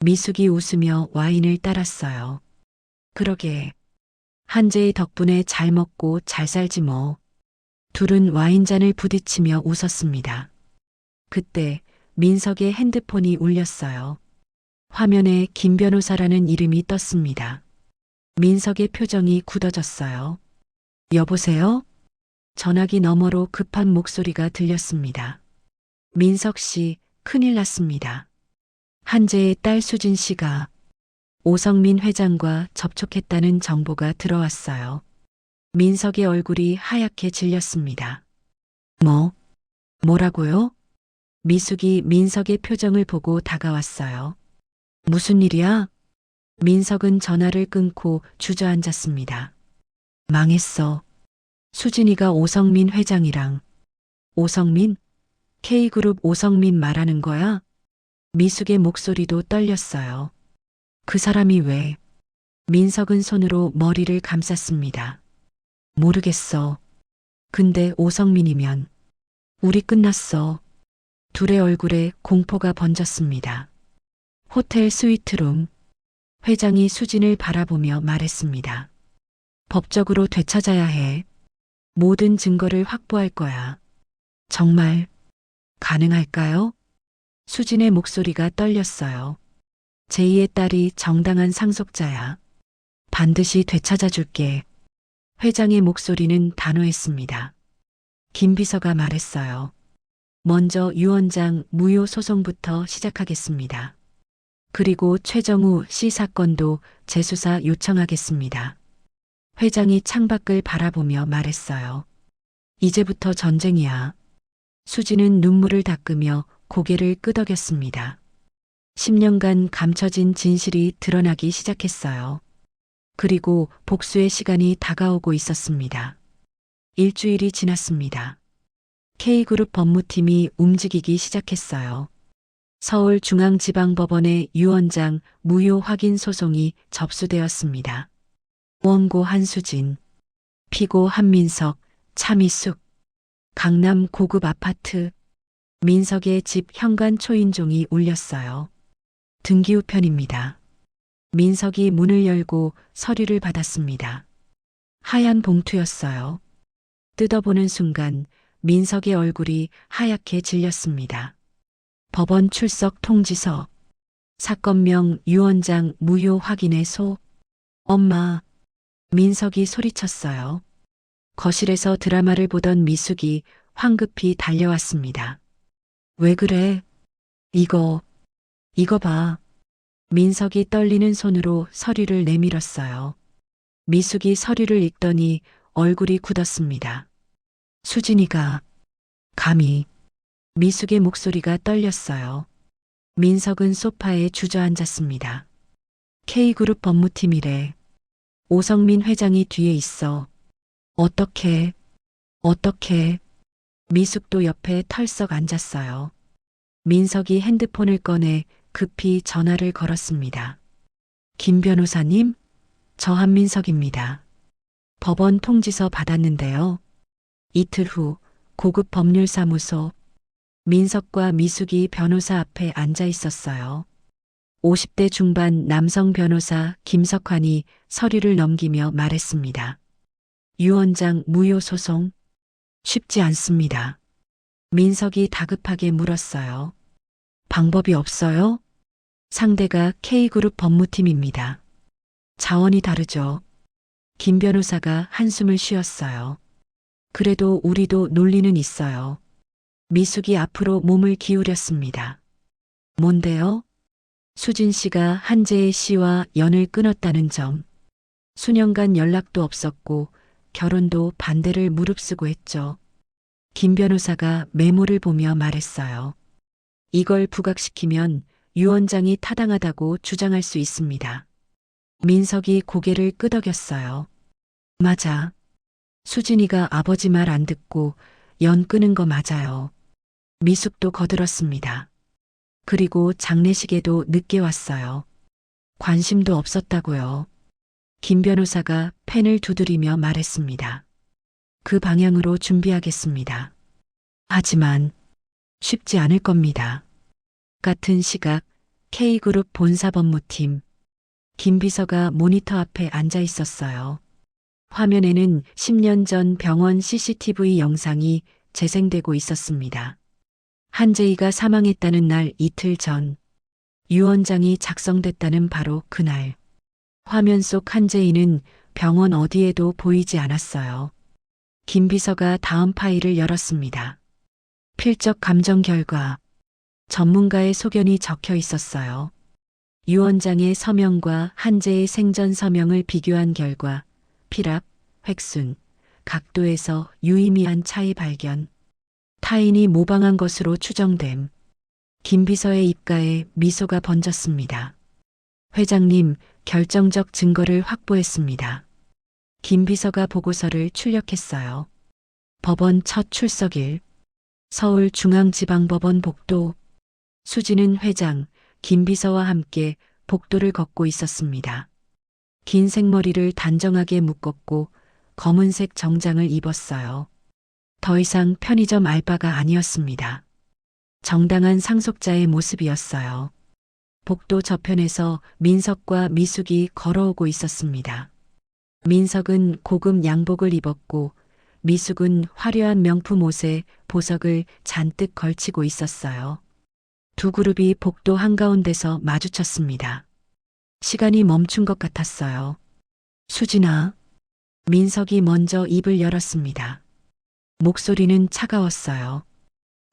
미숙이 웃으며 와인을 따랐어요. 그러게. 한재희 덕분에 잘 먹고 잘 살지 뭐. 둘은 와인잔을 부딪히며 웃었습니다. 그때 민석의 핸드폰이 울렸어요. 화면에 김 변호사라는 이름이 떴습니다. 민석의 표정이 굳어졌어요. 여보세요? 전화기 너머로 급한 목소리가 들렸습니다. 민석 씨, 큰일 났습니다. 한재의 딸 수진 씨가 오성민 회장과 접촉했다는 정보가 들어왔어요. 민석의 얼굴이 하얗게 질렸습니다. 뭐라고요? 미숙이 민석의 표정을 보고 다가왔어요. 무슨 일이야? 민석은 전화를 끊고 주저앉았습니다. 망했어. 수진이가 오성민 회장이랑. 오성민? K그룹 오성민 말하는 거야? 미숙의 목소리도 떨렸어요. 그 사람이 왜? 민석은 손으로 머리를 감쌌습니다. 모르겠어. 근데 오성민이면 우리 끝났어. 둘의 얼굴에 공포가 번졌습니다. 호텔 스위트룸. 회장이 수진을 바라보며 말했습니다. 법적으로 되찾아야 해. 모든 증거를 확보할 거야. 정말 가능할까요? 수진의 목소리가 떨렸어요. 제2의 딸이 정당한 상속자야. 반드시 되찾아 줄게. 회장의 목소리는 단호했습니다. 김 비서가 말했어요. 먼저 유 원장 무효 소송부터 시작하겠습니다. 그리고 최정우 씨 사건도 재수사 요청하겠습니다. 회장이 창밖을 바라보며 말했어요. 이제부터 전쟁이야. 수지는 눈물을 닦으며 고개를 끄덕였습니다. 10년간 감춰진 진실이 드러나기 시작했어요. 그리고 복수의 시간이 다가오고 있었습니다. 일주일이 지났습니다. K그룹 법무팀이 움직이기 시작했어요. 서울중앙지방법원의 유 원장 무효 확인 소송이 접수되었습니다. 원고 한수진, 피고 한민석, 차미숙, 강남 고급 아파트, 민석의 집 현관 초인종이 울렸어요. 등기우편입니다. 민석이 문을 열고 서류를 받았습니다. 하얀 봉투였어요. 뜯어보는 순간 민석의 얼굴이 하얗게 질렸습니다. 법원 출석 통지서. 사건명 유언장 무효 확인의 소. 엄마. 민석이 소리쳤어요. 거실에서 드라마를 보던 미숙이 황급히 달려왔습니다. 왜 그래? 이거 봐. 민석이 떨리는 손으로 서류를 내밀었어요. 미숙이 서류를 읽더니 얼굴이 굳었습니다. 수진이가 감히. 미숙의 목소리가 떨렸어요. 민석은 소파에 주저앉았습니다. K그룹 법무팀이래. 오성민 회장이 뒤에 있어. 어떻게. 미숙도 옆에 털썩 앉았어요. 민석이 핸드폰을 꺼내 급히 전화를 걸었습니다. 김 변호사님? 저 한민석입니다. 법원 통지서 받았는데요. 이틀 후 고급 법률사무소. 민석과 미숙이 변호사 앞에 앉아 있었어요. 50대 중반 남성 변호사 김석환이 서류를 넘기며 말했습니다. 유언장 무효 소송? 쉽지 않습니다. 민석이 다급하게 물었어요. 방법이 없어요? 상대가 K그룹 법무팀입니다. 자원이 다르죠. 김 변호사가 한숨을 쉬었어요. 그래도 우리도 논리는 있어요. 미숙이 앞으로 몸을 기울였습니다. 뭔데요? 수진 씨가 한재혜 씨와 연을 끊었다는 점. 수년간 연락도 없었고 결혼도 반대를 무릅쓰고 했죠. 김 변호사가 메모를 보며 말했어요. 이걸 부각시키면 유언장이 타당하다고 주장할 수 있습니다. 민석이 고개를 끄덕였어요. 맞아. 수진이가 아버지 말 안 듣고 연 끊은 거 맞아요. 미숙도 거들었습니다. 그리고 장례식에도 늦게 왔어요. 관심도 없었다고요. 김 변호사가 펜을 두드리며 말했습니다. 그 방향으로 준비하겠습니다. 하지만 쉽지 않을 겁니다. 같은 시각 K그룹 본사법무팀. 김 비서가 모니터 앞에 앉아 있었어요. 화면에는 10년 전 병원 CCTV 영상이 재생되고 있었습니다. 한재희가 사망했다는 날 이틀 전, 유언장이 작성됐다는 바로 그날. 화면 속 한재희는 병원 어디에도 보이지 않았어요. 김 비서가 다음 파일을 열었습니다. 필적 감정 결과. 전문가의 소견이 적혀 있었어요. 유언장의 서명과 한재의 생전 서명을 비교한 결과 필압, 획순, 각도에서 유의미한 차이 발견. 타인이 모방한 것으로 추정됨. 김 비서의 입가에 미소가 번졌습니다. 회장님, 결정적 증거를 확보했습니다. 김 비서가 보고서를 출력했어요. 법원 첫 출석일. 서울중앙지방법원 복도. 수지는 회장, 김 비서와 함께 복도를 걷고 있었습니다. 긴 생머리를 단정하게 묶었고 검은색 정장을 입었어요. 더 이상 편의점 알바가 아니었습니다. 정당한 상속자의 모습이었어요. 복도 저편에서 민석과 미숙이 걸어오고 있었습니다. 민석은 고급 양복을 입었고 미숙은 화려한 명품 옷에 보석을 잔뜩 걸치고 있었어요. 두 그룹이 복도 한가운데서 마주쳤습니다. 시간이 멈춘 것 같았어요. 수진아. 민석이 먼저 입을 열었습니다. 목소리는 차가웠어요.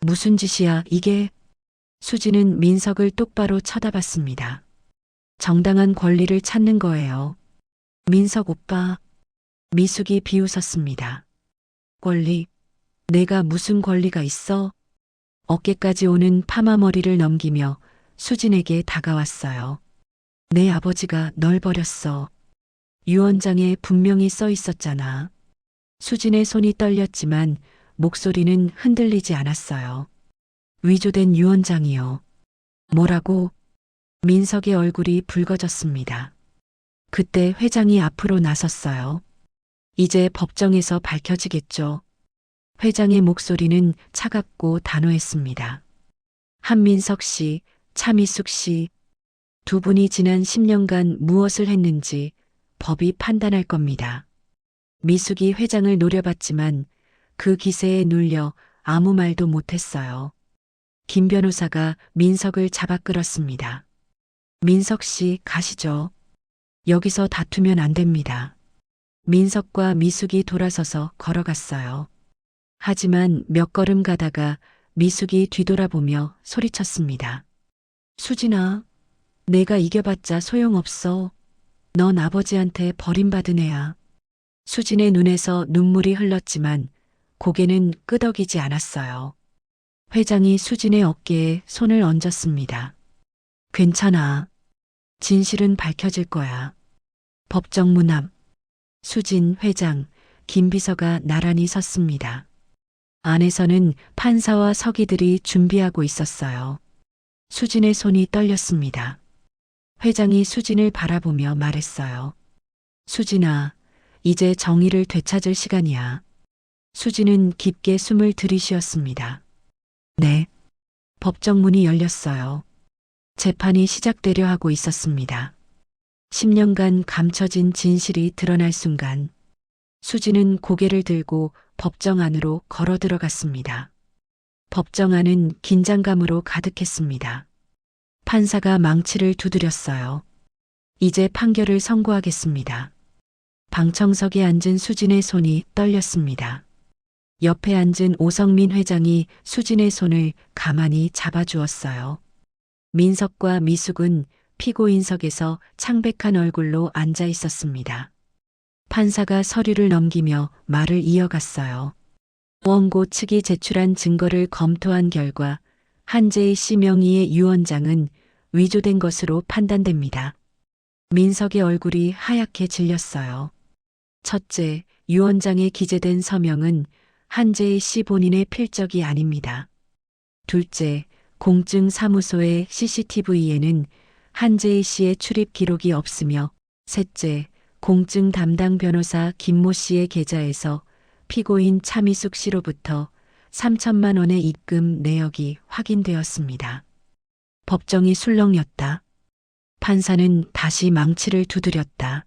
무슨 짓이야, 이게? 수진은 민석을 똑바로 쳐다봤습니다. 정당한 권리를 찾는 거예요. 민석 오빠. 미숙이 비웃었습니다. 권리? 내가 무슨 권리가 있어? 어깨까지 오는 파마머리를 넘기며 수진에게 다가왔어요. 내 아버지가 널 버렸어. 유언장에 분명히 써 있었잖아. 수진의 손이 떨렸지만 목소리는 흔들리지 않았어요. 위조된 유언장이요. 뭐라고? 민석의 얼굴이 붉어졌습니다. 그때 회장이 앞으로 나섰어요. 이제 법정에서 밝혀지겠죠. 회장의 목소리는 차갑고 단호했습니다. 한민석 씨, 차미숙 씨, 두 분이 지난 10년간 무엇을 했는지 법이 판단할 겁니다. 미숙이 회장을 노려봤지만 그 기세에 눌려 아무 말도 못했어요. 김 변호사가 민석을 잡아 끌었습니다. 민석 씨, 가시죠. 여기서 다투면 안 됩니다. 민석과 미숙이 돌아서서 걸어갔어요. 하지만 몇 걸음 가다가 미숙이 뒤돌아보며 소리쳤습니다. 수진아, 내가 이겨봤자 소용없어. 넌 아버지한테 버림받은 애야. 수진의 눈에서 눈물이 흘렀지만 고개는 끄덕이지 않았어요. 회장이 수진의 어깨에 손을 얹었습니다. 괜찮아. 진실은 밝혀질 거야. 법정 문 앞. 수진, 회장, 김 비서가 나란히 섰습니다. 안에서는 판사와 서기들이 준비하고 있었어요. 수진의 손이 떨렸습니다. 회장이 수진을 바라보며 말했어요. 수진아, 이제 정의를 되찾을 시간이야. 수진은 깊게 숨을 들이쉬었습니다. 네. 법정 문이 열렸어요. 재판이 시작되려 하고 있었습니다. 10년간 감춰진 진실이 드러날 순간 수진은 고개를 들고 법정 안으로 걸어 들어갔습니다. 법정 안은 긴장감으로 가득했습니다. 판사가 망치를 두드렸어요. 이제 판결을 선고하겠습니다. 방청석에 앉은 수진의 손이 떨렸습니다. 옆에 앉은 오성민 회장이 수진의 손을 가만히 잡아주었어요. 민석과 미숙은 피고인석에서 창백한 얼굴로 앉아 있었습니다. 판사가 서류를 넘기며 말을 이어갔어요. 원고 측이 제출한 증거를 검토한 결과 한재희 씨 명의의 유언장은 위조된 것으로 판단됩니다. 민석의 얼굴이 하얗게 질렸어요. 첫째, 유언장에 기재된 서명은 한재희 씨 본인의 필적이 아닙니다. 둘째, 공증 사무소의 CCTV에는 한재희 씨의 출입 기록이 없으며, 셋째, 공증 담당 변호사 김모 씨의 계좌에서 피고인 차미숙 씨로부터 3천만 원의 입금 내역이 확인되었습니다. 법정이 술렁였다. 판사는 다시 망치를 두드렸다.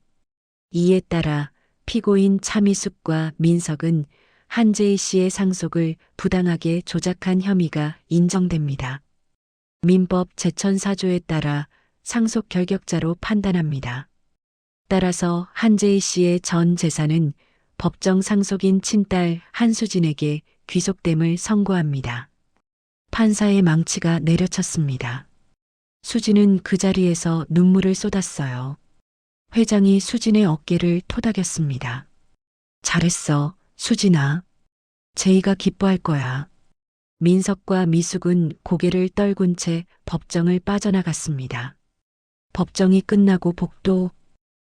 이에 따라 피고인 차미숙과 민석은 한재희 씨의 상속을 부당하게 조작한 혐의가 인정됩니다. 민법 제1004조에 따라 상속 결격자로 판단합니다. 따라서 한재희 씨의 전 재산은 법정 상속인 친딸 한수진에게 귀속됨을 선고합니다. 판사의 망치가 내려쳤습니다. 수진은 그 자리에서 눈물을 쏟았어요. 회장이 수진의 어깨를 토닥였습니다. 잘했어, 수진아. 제이가 기뻐할 거야. 민석과 미숙은 고개를 떨군 채 법정을 빠져나갔습니다. 법정이 끝나고 복도.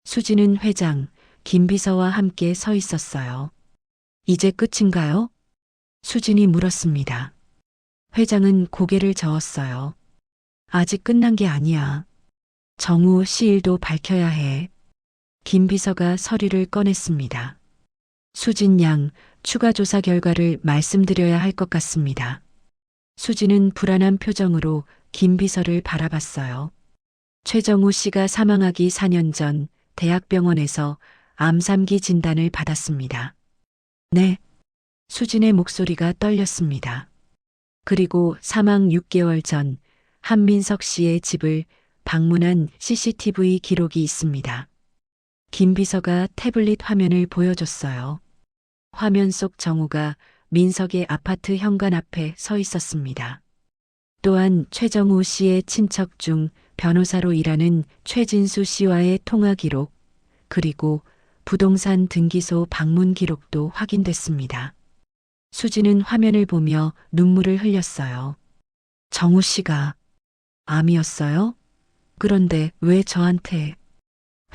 수진은 회장, 김 비서와 함께 서 있었어요. 이제 끝인가요? 수진이 물었습니다. 회장은 고개를 저었어요. 아직 끝난 게 아니야. 정우 시일도 밝혀야 해. 김 비서가 서류를 꺼냈습니다. 수진 양, 추가 조사 결과를 말씀드려야 할 것 같습니다. 수진은 불안한 표정으로 김 비서를 바라봤어요. 최정우 씨가 사망하기 4년 전 대학병원에서 암 3기 진단을 받았습니다. 네. 수진의 목소리가 떨렸습니다. 그리고 사망 6개월 전 한민석 씨의 집을 방문한 CCTV 기록이 있습니다. 김 비서가 태블릿 화면을 보여줬어요. 화면 속 정우가 민석의 아파트 현관 앞에 서 있었습니다. 또한 최정우 씨의 친척 중 변호사로 일하는 최진수 씨와의 통화 기록, 그리고 부동산 등기소 방문 기록도 확인됐습니다. 수진은 화면을 보며 눈물을 흘렸어요. 정우 씨가 암이었어요? 그런데 왜 저한테?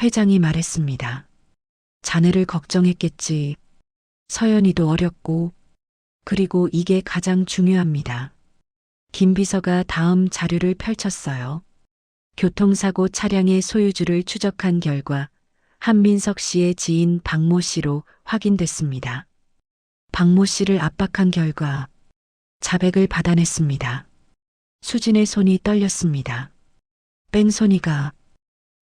회장이 말했습니다. 자네를 걱정했겠지. 서연이도 어렸고, 그리고 이게 가장 중요합니다. 김 비서가 다음 자료를 펼쳤어요. 교통사고 차량의 소유주를 추적한 결과 한민석 씨의 지인 박모 씨로 확인됐습니다. 박모 씨를 압박한 결과 자백을 받아냈습니다. 수진의 손이 떨렸습니다. 뺑소니가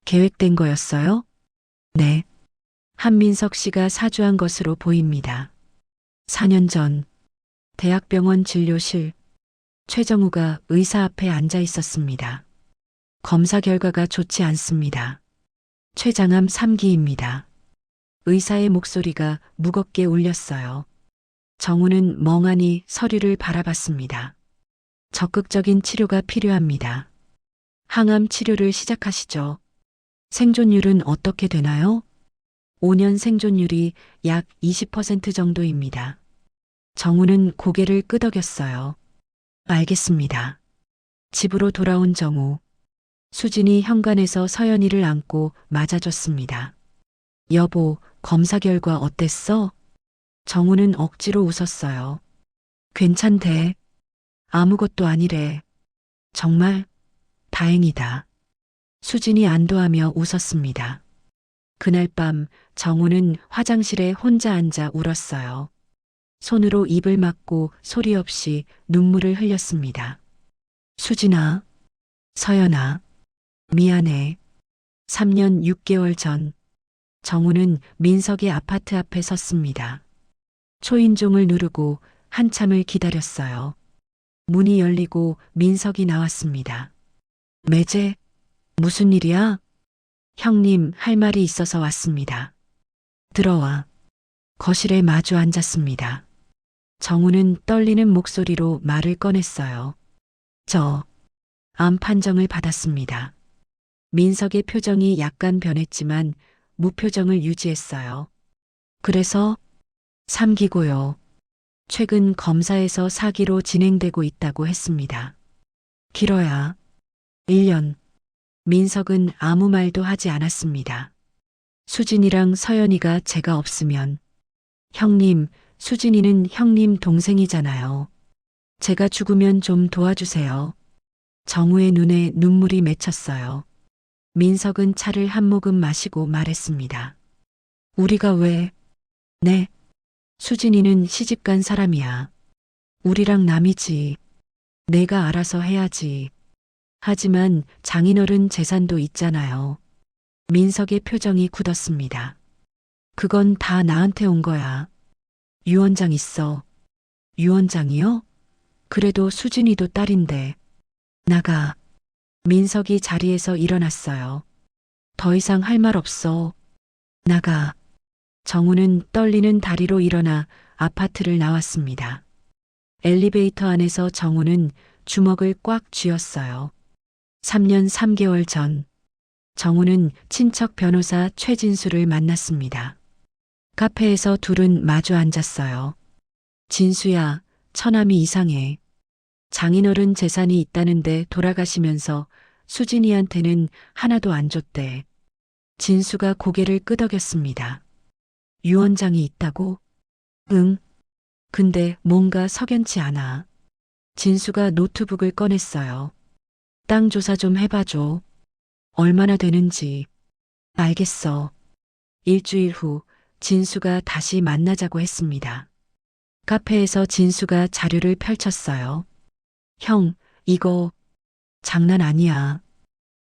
계획된 거였어요? 네. 한민석 씨가 사주한 것으로 보입니다. 4년 전 대학병원 진료실 최정우가 의사 앞에 앉아 있었습니다. 검사 결과가 좋지 않습니다. 췌장암 3기입니다. 의사의 목소리가 무겁게 울렸어요. 정우는 멍하니 서류를 바라봤습니다. 적극적인 치료가 필요합니다. 항암 치료를 시작하시죠. 생존율은 어떻게 되나요? 5년 생존율이 약 20% 정도입니다. 정우는 고개를 끄덕였어요. 알겠습니다. 집으로 돌아온 정우. 수진이 현관에서 서연이를 안고 맞아줬습니다. 여보, 검사 결과 어땠어? 정우는 억지로 웃었어요. 괜찮대. 아무것도 아니래. 정말 다행이다. 수진이 안도하며 웃었습니다. 그날 밤 정우는 화장실에 혼자 앉아 울었어요. 손으로 입을 막고 소리 없이 눈물을 흘렸습니다. 수진아, 서연아, 미안해. 3년 6개월 전 정우는 민석의 아파트 앞에 섰습니다. 초인종을 누르고 한참을 기다렸어요. 문이 열리고 민석이 나왔습니다. 매제, 무슨 일이야? 형님, 할 말이 있어서 왔습니다. 들어와. 거실에 마주 앉았습니다. 정우는 떨리는 목소리로 말을 꺼냈어요. 암 판정을 받았습니다. 민석의 표정이 약간 변했지만 무표정을 유지했어요. 그래서 3기고요. 최근 검사에서 4기로 진행되고 있다고 했습니다. 길어야 1년. 민석은 아무 말도 하지 않았습니다. 수진이랑 서연이가 제가 없으면 형님, 수진이는 형님 동생이잖아요. 제가 죽으면 좀 도와주세요. 정우의 눈에 눈물이 맺혔어요. 민석은 차를 한 모금 마시고 말했습니다. 우리가 왜? 네. 수진이는 시집간 사람이야. 우리랑 남이지. 내가 알아서 해야지. 하지만 장인어른 재산도 있잖아요. 민석의 표정이 굳었습니다. 그건 다 나한테 온 거야. 유언장 있어. 유언장이요? 그래도 수진이도 딸인데. 나가. 민석이 자리에서 일어났어요. 더 이상 할 말 없어. 나가. 정우는 떨리는 다리로 일어나 아파트를 나왔습니다. 엘리베이터 안에서 정우는 주먹을 꽉 쥐었어요. 3년 3개월 전 정우는 친척 변호사 최진수를 만났습니다. 카페에서 둘은 마주 앉았어요. 진수야, 처남이 이상해. 장인어른 재산이 있다는데 돌아가시면서 수진이한테는 하나도 안 줬대. 진수가 고개를 끄덕였습니다. 유언장이 있다고? 응. 근데 뭔가 석연치 않아. 진수가 노트북을 꺼냈어요. 땅 조사 좀 해봐줘. 얼마나 되는지. 알겠어. 일주일 후 진수가 다시 만나자고 했습니다. 카페에서 진수가 자료를 펼쳤어요. 형, 이거 장난 아니야.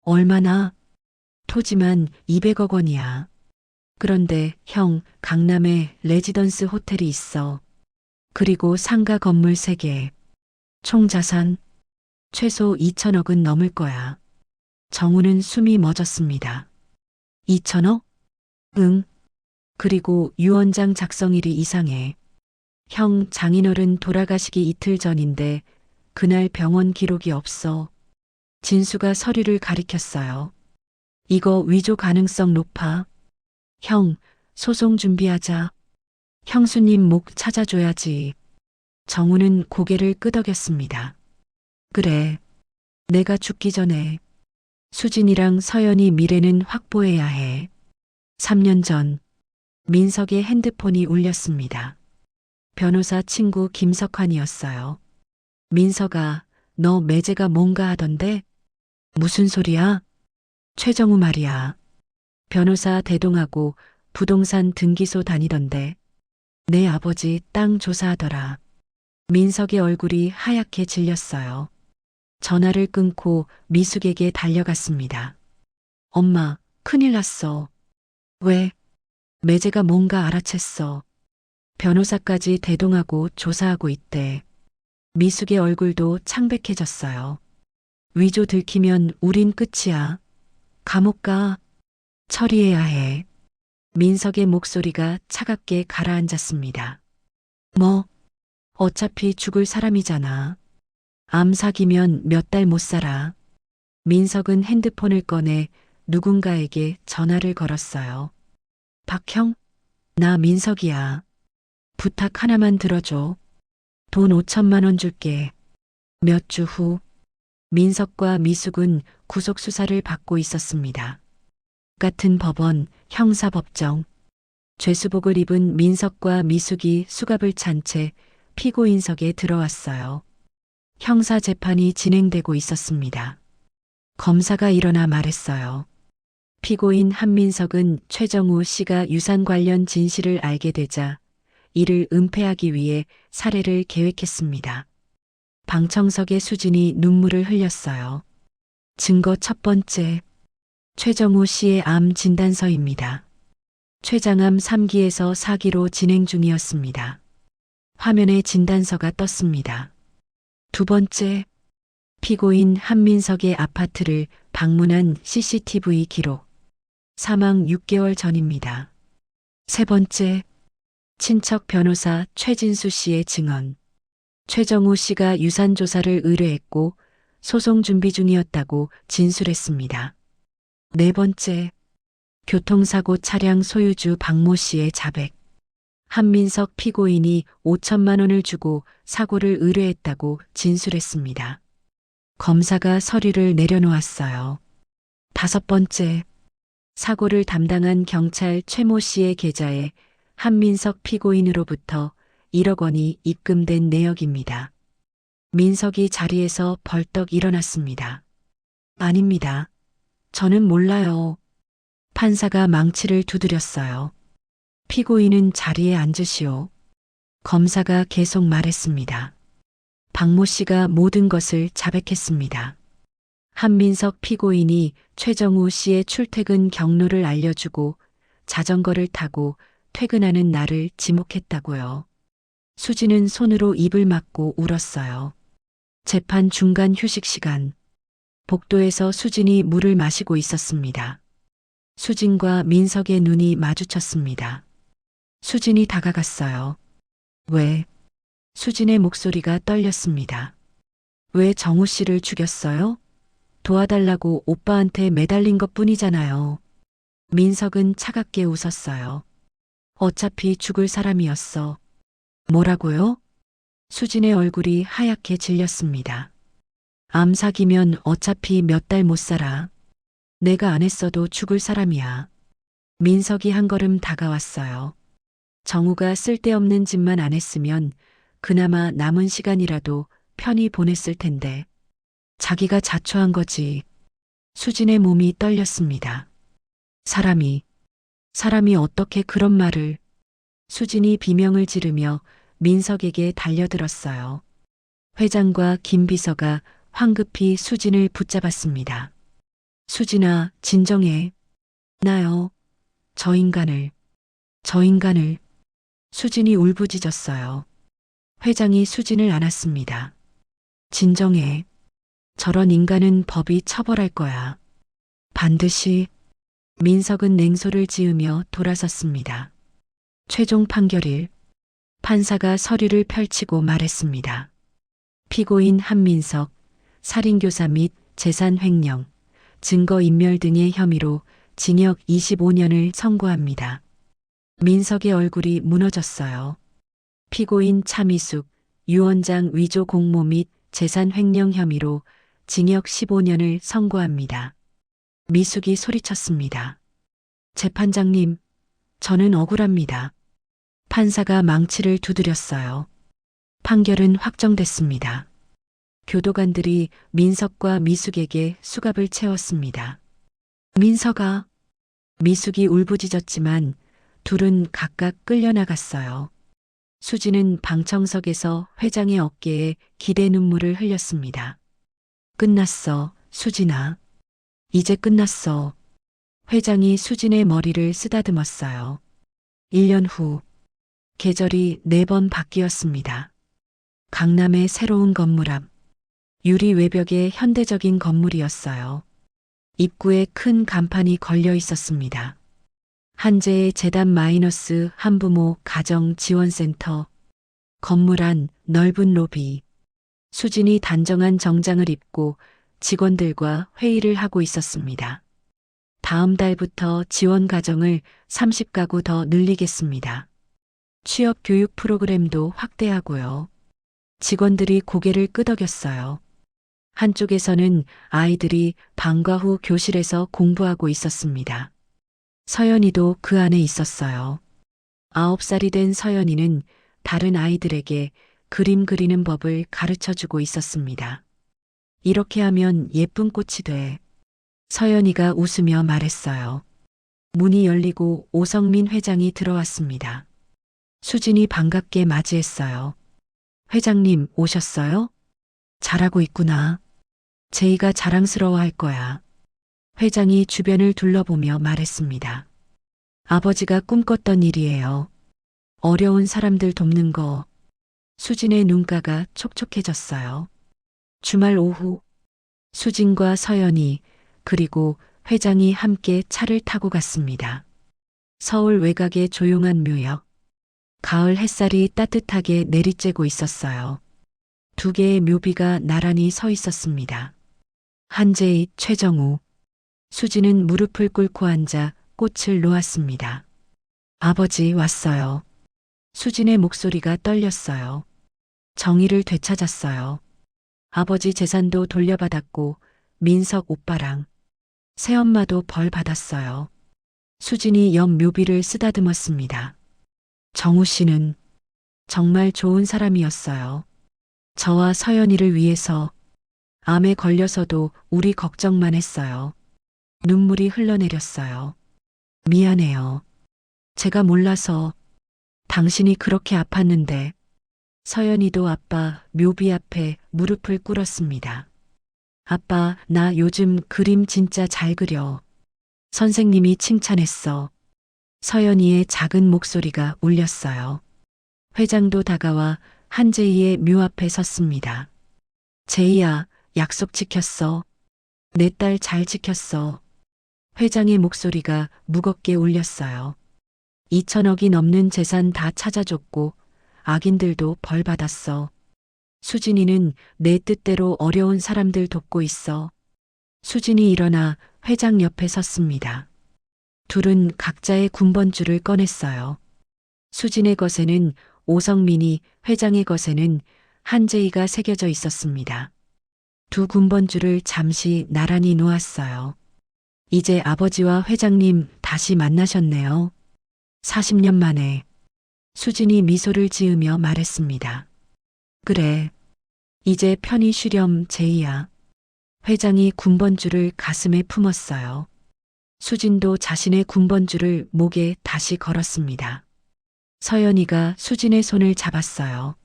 얼마나? 토지만 200억 원이야. 그런데 형, 강남에 레지던스 호텔이 있어. 그리고 상가 건물 3개. 총 자산 최소 2천억은 넘을 거야. 정우는 숨이 멎었습니다. 2천억? 응. 그리고 유언장 작성일이 이상해. 형, 장인어른 돌아가시기 이틀 전인데 그날 병원 기록이 없어. 진수가 서류를 가리켰어요. 이거 위조 가능성 높아. 형, 소송 준비하자. 형수님 목 찾아줘야지. 정우는 고개를 끄덕였습니다. 그래. 내가 죽기 전에 수진이랑 서연이 미래는 확보해야 해. 3년 전 민석의 핸드폰이 울렸습니다. 변호사 친구 김석환이었어요. 민석아, 너 매제가 뭔가 하던데? 무슨 소리야? 최정우 말이야. 변호사 대동하고 부동산 등기소 다니던데. 내 아버지 땅 조사하더라. 민석의 얼굴이 하얗게 질렸어요. 전화를 끊고 미숙에게 달려갔습니다. 엄마, 큰일 났어. 왜? 매제가 뭔가 알아챘어. 변호사까지 대동하고 조사하고 있대. 미숙의 얼굴도 창백해졌어요. 위조 들키면 우린 끝이야. 감옥 가. 처리해야 해. 민석의 목소리가 차갑게 가라앉았습니다. 뭐? 어차피 죽을 사람이잖아. 암 사기면 몇 달 못 살아. 민석은 핸드폰을 꺼내 누군가에게 전화를 걸었어요. 박형? 나 민석이야. 부탁 하나만 들어줘. 돈 5천만 원 줄게. 몇 주 후, 민석과 미숙은 구속수사를 받고 있었습니다. 같은 법원, 형사법정. 죄수복을 입은 민석과 미숙이 수갑을 찬 채 피고인석에 들어왔어요. 형사재판이 진행되고 있었습니다. 검사가 일어나 말했어요. 피고인 한민석은 최정우 씨가 유산 관련 진실을 알게 되자 이를 은폐하기 위해 살해를 계획했습니다. 방청석의 수진이 눈물을 흘렸어요. 증거 첫 번째, 최정우 씨의 암 진단서입니다. 췌장암 3기에서 4기로 진행 중이었습니다. 화면에 진단서가 떴습니다. 두 번째, 피고인 한민석의 아파트를 방문한 CCTV 기록. 사망 6개월 전입니다. 세 번째, 친척 변호사 최진수 씨의 증언. 최정우 씨가 유산 조사를 의뢰했고 소송 준비 중이었다고 진술했습니다. 네 번째, 교통사고 차량 소유주 박모 씨의 자백. 한민석 피고인이 5천만 원을 주고 사고를 의뢰했다고 진술했습니다. 검사가 서류를 내려놓았어요. 다섯 번째, 사고를 담당한 경찰 최모 씨의 계좌에 한민석 피고인으로부터 1억 원이 입금된 내역입니다. 민석이 자리에서 벌떡 일어났습니다. 아닙니다. 저는 몰라요. 판사가 망치를 두드렸어요. 피고인은 자리에 앉으시오. 검사가 계속 말했습니다. 박모 씨가 모든 것을 자백했습니다. 한민석 피고인이 최정우 씨의 출퇴근 경로를 알려주고 자전거를 타고 퇴근하는 날을 지목했다고요. 수지는 손으로 입을 막고 울었어요. 재판 중간 휴식 시간. 복도에서 수진이 물을 마시고 있었습니다. 수진과 민석의 눈이 마주쳤습니다. 수진이 다가갔어요. 왜? 수진의 목소리가 떨렸습니다. 왜 정우 씨를 죽였어요? 도와달라고 오빠한테 매달린 것 뿐이잖아요. 민석은 차갑게 웃었어요. 어차피 죽을 사람이었어. 뭐라고요? 수진의 얼굴이 하얗게 질렸습니다. 암 사기면 어차피 몇 달 못 살아. 내가 안 했어도 죽을 사람이야. 민석이 한 걸음 다가왔어요. 정우가 쓸데없는 짓만 안 했으면 그나마 남은 시간이라도 편히 보냈을 텐데. 자기가 자초한 거지. 수진의 몸이 떨렸습니다. 사람이 어떻게 그런 말을. 수진이 비명을 지르며 민석에게 달려들었어요. 회장과 김 비서가 황급히 수진을 붙잡았습니다. 수진아, 진정해. 나요. 저 인간을. 수진이 울부짖었어요. 회장이 수진을 안았습니다. 진정해. 저런 인간은 법이 처벌할 거야. 반드시. 민석은 냉소를 지으며 돌아섰습니다. 최종 판결일. 판사가 서류를 펼치고 말했습니다. 피고인 한민석, 살인교사 및 재산 횡령, 증거인멸 등의 혐의로 징역 25년을 선고합니다. 민석의 얼굴이 무너졌어요. 피고인 차미숙, 유원장 위조 공모 및 재산 횡령 혐의로 징역 15년을 선고합니다. 미숙이 소리쳤습니다. 재판장님, 저는 억울합니다. 판사가 망치를 두드렸어요. 판결은 확정됐습니다. 교도관들이 민석과 미숙에게 수갑을 채웠습니다. 민석아. 미숙이 울부짖었지만 둘은 각각 끌려나갔어요. 수지는 방청석에서 회장의 어깨에 기대 눈물을 흘렸습니다. 끝났어, 수진아. 이제 끝났어. 회장이 수진의 머리를 쓰다듬었어요. 1년 후, 계절이 4번 바뀌었습니다. 강남의 새로운 건물 앞, 유리 외벽의 현대적인 건물이었어요. 입구에 큰 간판이 걸려 있었습니다. 한재의 재단 마이너스 한부모 가정지원센터. 건물 안 넓은 로비. 수진이 단정한 정장을 입고 직원들과 회의를 하고 있었습니다. 다음 달부터 지원 가정을 30가구 더 늘리겠습니다. 취업 교육 프로그램도 확대하고요. 직원들이 고개를 끄덕였어요. 한쪽에서는 아이들이 방과 후 교실에서 공부하고 있었습니다. 서연이도 그 안에 있었어요. 9살이 된 서연이는 다른 아이들에게 그림 그리는 법을 가르쳐 주고 있었습니다. 이렇게 하면 예쁜 꽃이 돼. 서연이가 웃으며 말했어요. 문이 열리고 오성민 회장이 들어왔습니다. 수진이 반갑게 맞이했어요. 회장님 오셨어요? 잘하고 있구나. 제이가 자랑스러워할 거야. 회장이 주변을 둘러보며 말했습니다. 아버지가 꿈꿨던 일이에요. 어려운 사람들 돕는 거. 수진의 눈가가 촉촉해졌어요. 주말 오후, 수진과 서연이 그리고 회장이 함께 차를 타고 갔습니다. 서울 외곽의 조용한 묘역. 가을 햇살이 따뜻하게 내리쬐고 있었어요. 2개의 묘비가 나란히 서 있었습니다. 한재희, 최정우. 수진은 무릎을 꿇고 앉아 꽃을 놓았습니다. 아버지 왔어요. 수진의 목소리가 떨렸어요. 정의를 되찾았어요. 아버지 재산도 돌려받았고 민석 오빠랑 새엄마도 벌 받았어요. 수진이 옆 묘비를 쓰다듬었습니다. 정우 씨는 정말 좋은 사람이었어요. 저와 서연이를 위해서 암에 걸려서도 우리 걱정만 했어요. 눈물이 흘러내렸어요. 미안해요. 제가 몰라서 당신이 그렇게 아팠는데. 서연이도 아빠 묘비 앞에 무릎을 꿇었습니다. 아빠, 나 요즘 그림 진짜 잘 그려. 선생님이 칭찬했어. 서연이의 작은 목소리가 울렸어요. 회장도 다가와 한재희의 묘 앞에 섰습니다. 제이야, 약속 지켰어. 내 딸 잘 지켰어. 회장의 목소리가 무겁게 울렸어요. 2천억이 넘는 재산 다 찾아줬고 악인들도 벌 받았어. 수진이는 내 뜻대로 어려운 사람들 돕고 있어. 수진이 일어나 회장 옆에 섰습니다. 둘은 각자의 군번줄을 꺼냈어요. 수진의 것에는 오성민이, 회장의 것에는 한재희가 새겨져 있었습니다. 2 군번줄을 잠시 나란히 놓았어요. 이제 아버지와 회장님 다시 만나셨네요. 40년 만에. 수진이 미소를 지으며 말했습니다. 그래. 이제 편히 쉬렴, 제이야. 회장이 군번줄을 가슴에 품었어요. 수진도 자신의 군번줄을 목에 다시 걸었습니다. 서연이가 수진의 손을 잡았어요.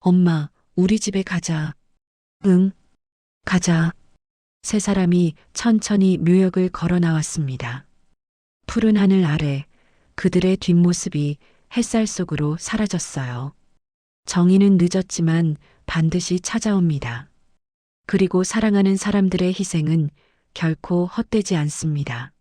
엄마, 우리 집에 가자. 응, 가자. 3사람이 천천히 묘역을 걸어 나왔습니다. 푸른 하늘 아래 그들의 뒷모습이 햇살 속으로 사라졌어요. 정의는 늦었지만 반드시 찾아옵니다. 그리고 사랑하는 사람들의 희생은 결코 헛되지 않습니다.